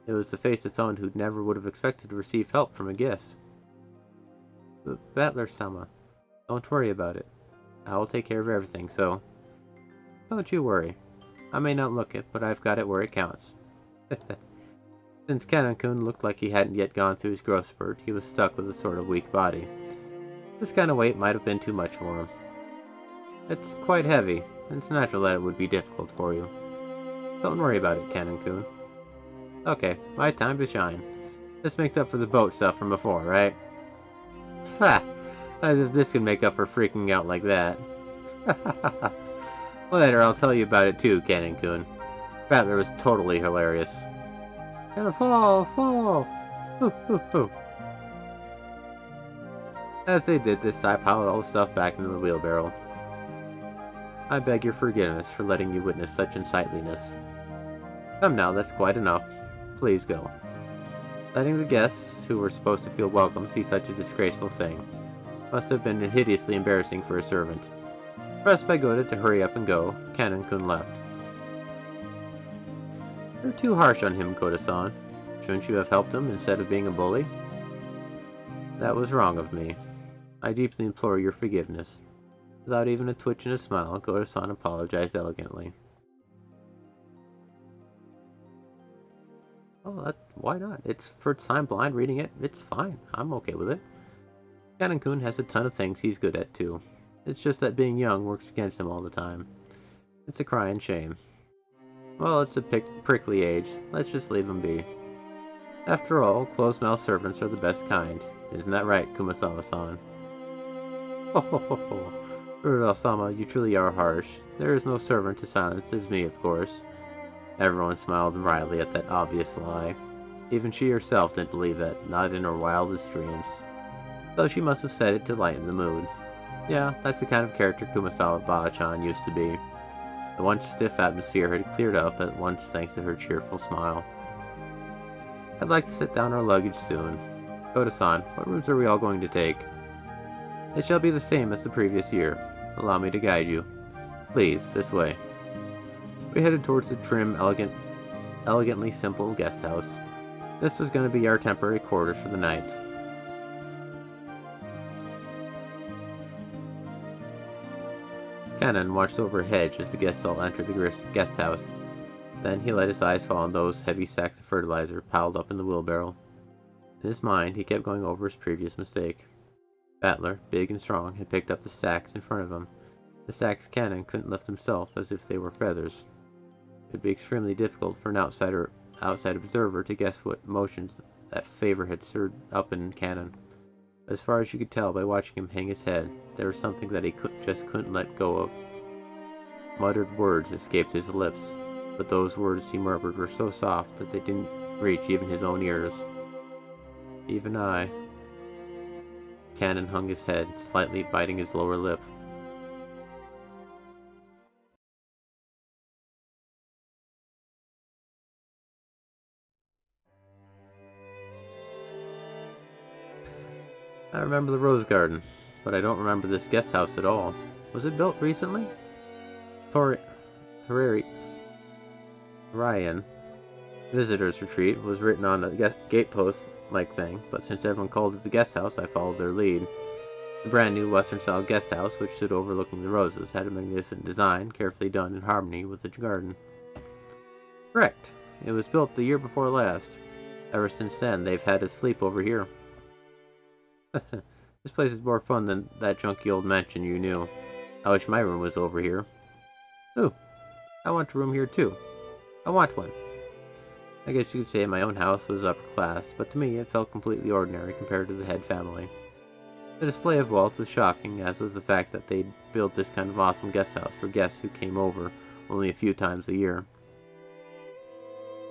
It was the face of someone who never would have expected to receive help from a guest. Battler-sama, don't worry about it. I will take care of everything, so... Don't you worry. I may not look it, but I've got it where it counts. Since Canon-kun looked like he hadn't yet gone through his growth spurt, he was stuck with a sort of weak body. This kind of weight might have been too much for him. It's quite heavy, and it's natural that it would be difficult for you. Don't worry about it, Canon-kun. Okay, my time to shine. This makes up for the boat stuff from before, right? Ha! As if this can make up for freaking out like that. Later, I'll tell you about it too, Canon-kun. Battler was totally hilarious. Gonna fall! Hoo, hoo, hoo. As they did this, I piled all the stuff back into the wheelbarrow. I beg your forgiveness for letting you witness such unsightliness. Come now, that's quite enough. Please go. Letting the guests, who were supposed to feel welcome, see such a disgraceful thing must have been hideously embarrassing for a servant. Pressed by Goda to hurry up and go, Canon-kun left. You're too harsh on him, Goda-san. Shouldn't you have helped him instead of being a bully? That was wrong of me. I deeply implore your forgiveness. Without even a twitch and a smile, Goda-san apologized elegantly. Oh, why not? It's first time blind reading it. It's fine. I'm okay with it. Canon-kun has a ton of things he's good at, too. It's just that being young works against him all the time. It's a crying shame. Well, it's a prickly age. Let's just leave him be. After all, closed-mouthed servants are the best kind. Isn't that right, Kumasawa-san? Ho ho ho ho. Urarel-sama, you truly are harsh. There is no servant as silent as me, of course. Everyone smiled wryly at that obvious lie. Even she herself didn't believe it, not in her wildest dreams. Though she must have said it to lighten the mood. Yeah, that's the kind of character Kumasawa Ba-chan used to be. The once stiff atmosphere had cleared up at once thanks to her cheerful smile. I'd like to set down our luggage soon. Koda-san, what rooms are we all going to take? It shall be the same as the previous year. Allow me to guide you. Please, this way. We headed towards the trim, elegantly simple guest house. This was going to be our temporary quarters for the night. Canon watched over a hedge as the guests all entered the guest house. Then he let his eyes fall on those heavy sacks of fertilizer piled up in the wheelbarrow. In his mind, he kept going over his previous mistake. Battler, big and strong, had picked up the sacks in front of him, The sack's cannon couldn't lift himself as if they were feathers. It would be extremely difficult for an outside observer to guess what motions that favor had stirred up in cannon. As far as you could tell by watching him hang his head, there was something that he just couldn't let go of. Muttered words escaped his lips, but those words he murmured were so soft that they didn't reach even his own ears. Even I. Cannon hung his head, slightly biting his lower lip. I remember the rose garden, but I don't remember this guest house at all. Was it built recently? Ryan. Visitor's retreat was written on a gatepost-like thing, but since everyone called it the guest house, I followed their lead. The brand new Western-style guest house, which stood overlooking the roses, had a magnificent design, carefully done in harmony with the garden. Correct. It was built the year before last. Ever since then, they've had us sleep over here. This place is more fun than that junky old mansion you knew. I wish my room was over here. Ooh, I want a room here too. I want one. I guess you could say my own house was upper class, but to me it felt completely ordinary compared to the head family. The display of wealth was shocking, as was the fact that they'd built this kind of awesome guest house for guests who came over only a few times a year.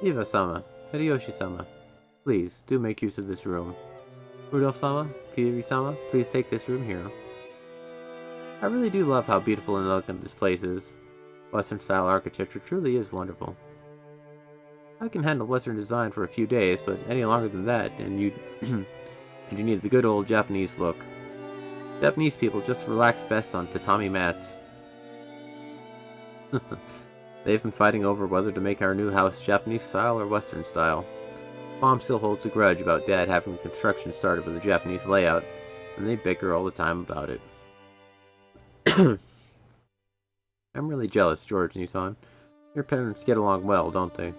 Iva-sama, Hideyoshi-sama, please, do make use of this room. Rudolph-sama, Kiri-sama, please take this room here. I really do love how beautiful and elegant this place is. Western-style architecture truly is wonderful. I can handle Western design for a few days, but any longer than that, and you need the good old Japanese look. Japanese people just relax best on tatami mats. They've been fighting over whether to make our new house Japanese style or Western style. Mom still holds a grudge about Dad having construction started with a Japanese layout, and they bicker all the time about it. I'm really jealous, George Nissan. Your parents get along well, don't they?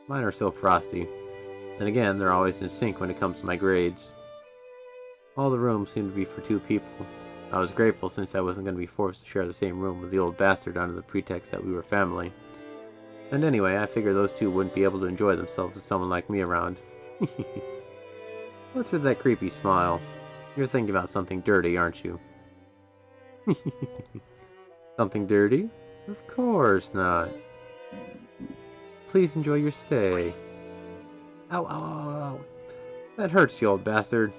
Mine are so frosty. Then again, they're always in sync when it comes to my grades. All the rooms seem to be for two people. I was grateful since I wasn't going to be forced to share the same room with the old bastard under the pretext that we were family. And anyway, I figured those two wouldn't be able to enjoy themselves with someone like me around. What's with that creepy smile? You're thinking about something dirty, aren't you? Something dirty? Of course not. Please enjoy your stay. Ow, ow, ow, ow. That hurts, you old bastard.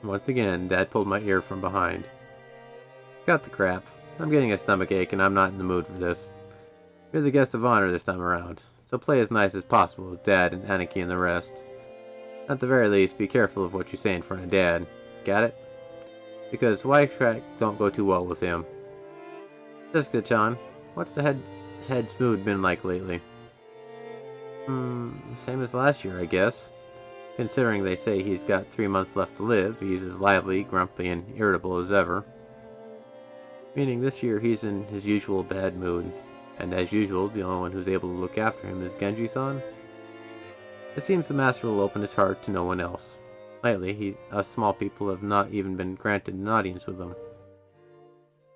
Once again, Dad pulled my ear from behind. Cut the crap. I'm getting a stomachache and I'm not in the mood for this. You're the guest of honor this time around, so play as nice as possible with Dad and Aniki and the rest. At the very least, be careful of what you say in front of Dad. Got it? Because wisecrack don't go too well with him. Jessica-chan, what's the head's mood been like lately? Same as last year, I guess. Considering they say he's got 3 months left to live, he's as lively, grumpy, and irritable as ever. Meaning this year he's in his usual bad mood. And as usual, the only one who's able to look after him is Genji-san. It seems the master will open his heart to no one else. Lately, us small people have not even been granted an audience with him.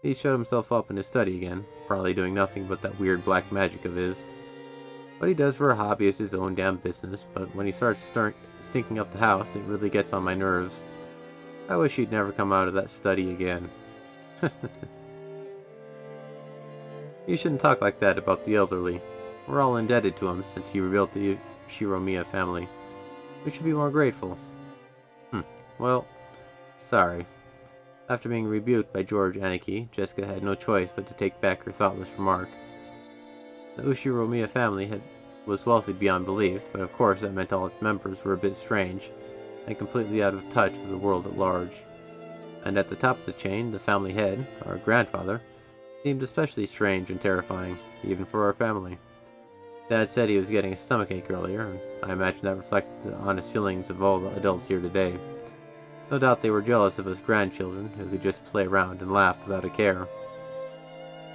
He showed himself up in his study again, probably doing nothing but that weird black magic of his. What he does for a hobby is his own damn business, but when he starts stinking up the house, it really gets on my nerves. I wish he'd never come out of that study again. You shouldn't talk like that about the elderly. We're all indebted to him since he rebuilt the Shiromiya family. We should be more grateful. Well, sorry. After being rebuked by George Aniki, Jessica had no choice but to take back her thoughtless remark. The Ushiromiya family was wealthy beyond belief, but of course that meant all its members were a bit strange, and completely out of touch with the world at large. And at the top of the chain, the family head, our grandfather, seemed especially strange and terrifying, even for our family. Dad said he was getting a stomachache earlier, and I imagine that reflected the honest feelings of all the adults here today. No doubt they were jealous of us grandchildren, who could just play around and laugh without a care.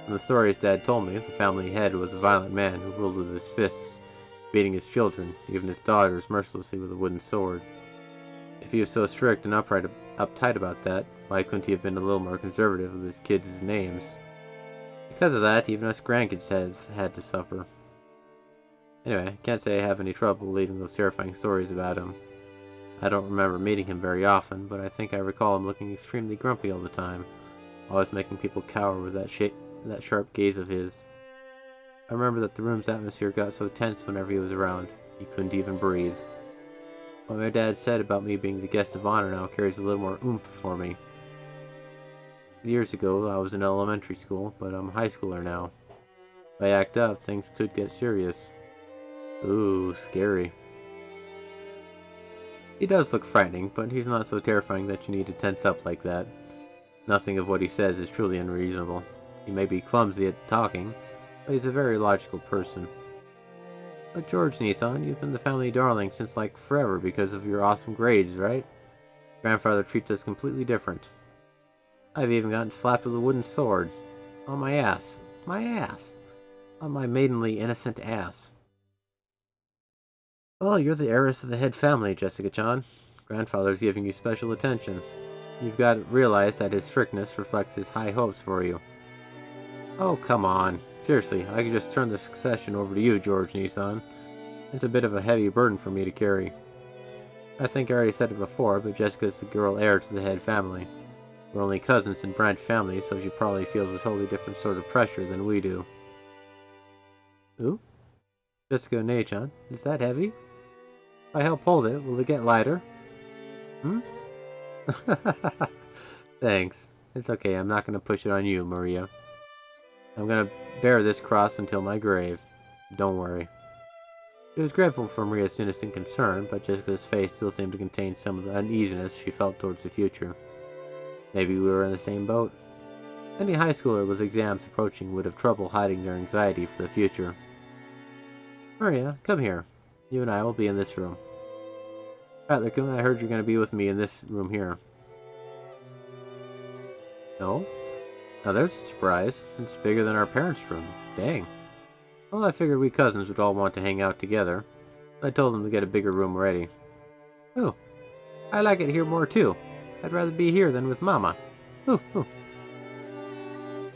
From the stories Dad told me, the family head was a violent man who ruled with his fists, beating his children, even his daughters, mercilessly with a wooden sword. If he was so strict and uptight about that, Why couldn't he have been a little more conservative with his kids' names? Because of that, even us grandkids have had to suffer. Anyway, I can't say I have any trouble leaving those terrifying stories about him. I don't remember meeting him very often, but I think I recall him looking extremely grumpy all the time, always making people cower with that sharp gaze of his. I remember that the room's atmosphere got so tense whenever he was around, he couldn't even breathe. What my dad said about me being the guest of honor now carries a little more oomph for me. Years ago, I was in elementary school, but I'm a high schooler now. If I act up, things could get serious. Ooh, scary. He does look frightening, but he's not so terrifying that you need to tense up like that. Nothing of what he says is truly unreasonable. He may be clumsy at talking, but he's a very logical person. But George Nissan, you've been the family darling since like forever because of your awesome grades, right? Grandfather treats us completely different. I've even gotten slapped with a wooden sword. On my ass. My ass. On my maidenly innocent ass. Well, you're the heiress of the head family, Jessica-chan. Grandfather's giving you special attention. You've got to realize that his strictness reflects his high hopes for you. Oh, come on. Seriously, I could just turn the succession over to you, George Nissan. It's a bit of a heavy burden for me to carry. I think I already said it before, but Jessica's the girl heir to the head family. We're only cousins in branch families, so she probably feels a totally different sort of pressure than we do. Ooh? Jessica Nei-chan, is that heavy? If I help hold it, will it get lighter? Hmm? Thanks. It's okay, I'm not gonna push it on you, Maria. I'm gonna bear this cross until my grave. Don't worry. She was grateful for Maria's innocent concern, but Jessica's face still seemed to contain some of the uneasiness she felt towards the future. Maybe we were in the same boat. Any high schooler with exams approaching would have trouble hiding their anxiety for the future. Maria, come here. You and I will be in this room. Ratlikum, I heard you're going to be with me in this room here. No? Now there's a surprise. It's bigger than our parents' room. Dang. Well, I figured we cousins would all want to hang out together. I told them to get a bigger room ready. Oh, I like it here more too. I'd rather be here than with Mama. Ooh, ooh.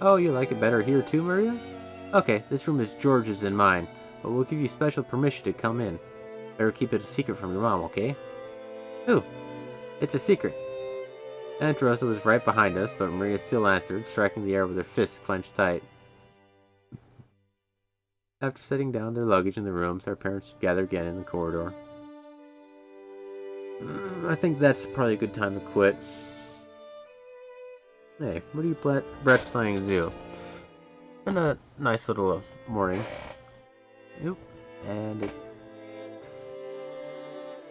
Oh, you like it better here too, Maria? Okay, this room is George's and mine, but we'll give you special permission to come in. Better keep it a secret from your mom, okay? Ooh, it's a secret. Aunt Rosa was right behind us, but Maria still answered, striking the air with her fists clenched tight. After setting down their luggage in the rooms, our parents gathered again in the corridor. I think that's probably a good time to quit. Hey, what are you Brett planning to do? And a nice little morning. Oop. And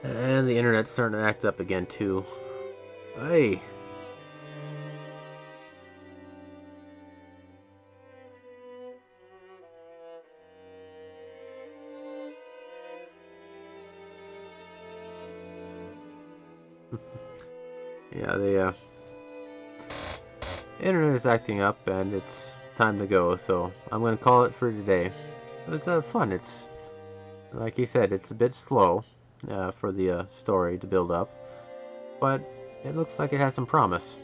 the internet's starting to act up again too. Hey. Yeah, the internet is acting up and it's time to go, so I'm gonna call it for today. It was fun. It's like he said, it's a bit slow for the story to build up, but it looks like it has some promise.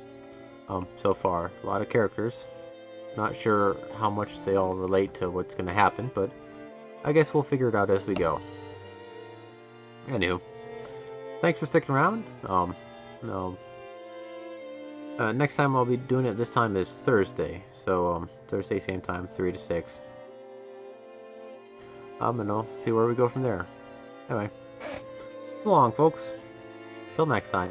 So far, a lot of characters. Not sure how much they all relate to what's gonna happen, but I guess we'll figure it out as we go. Anywho, thanks for sticking around. No. Next time I'll be doing it. This time is Thursday, so Thursday same time, 3 to 6. And I'll see where we go from there. Anyway, so long, folks. Till next time.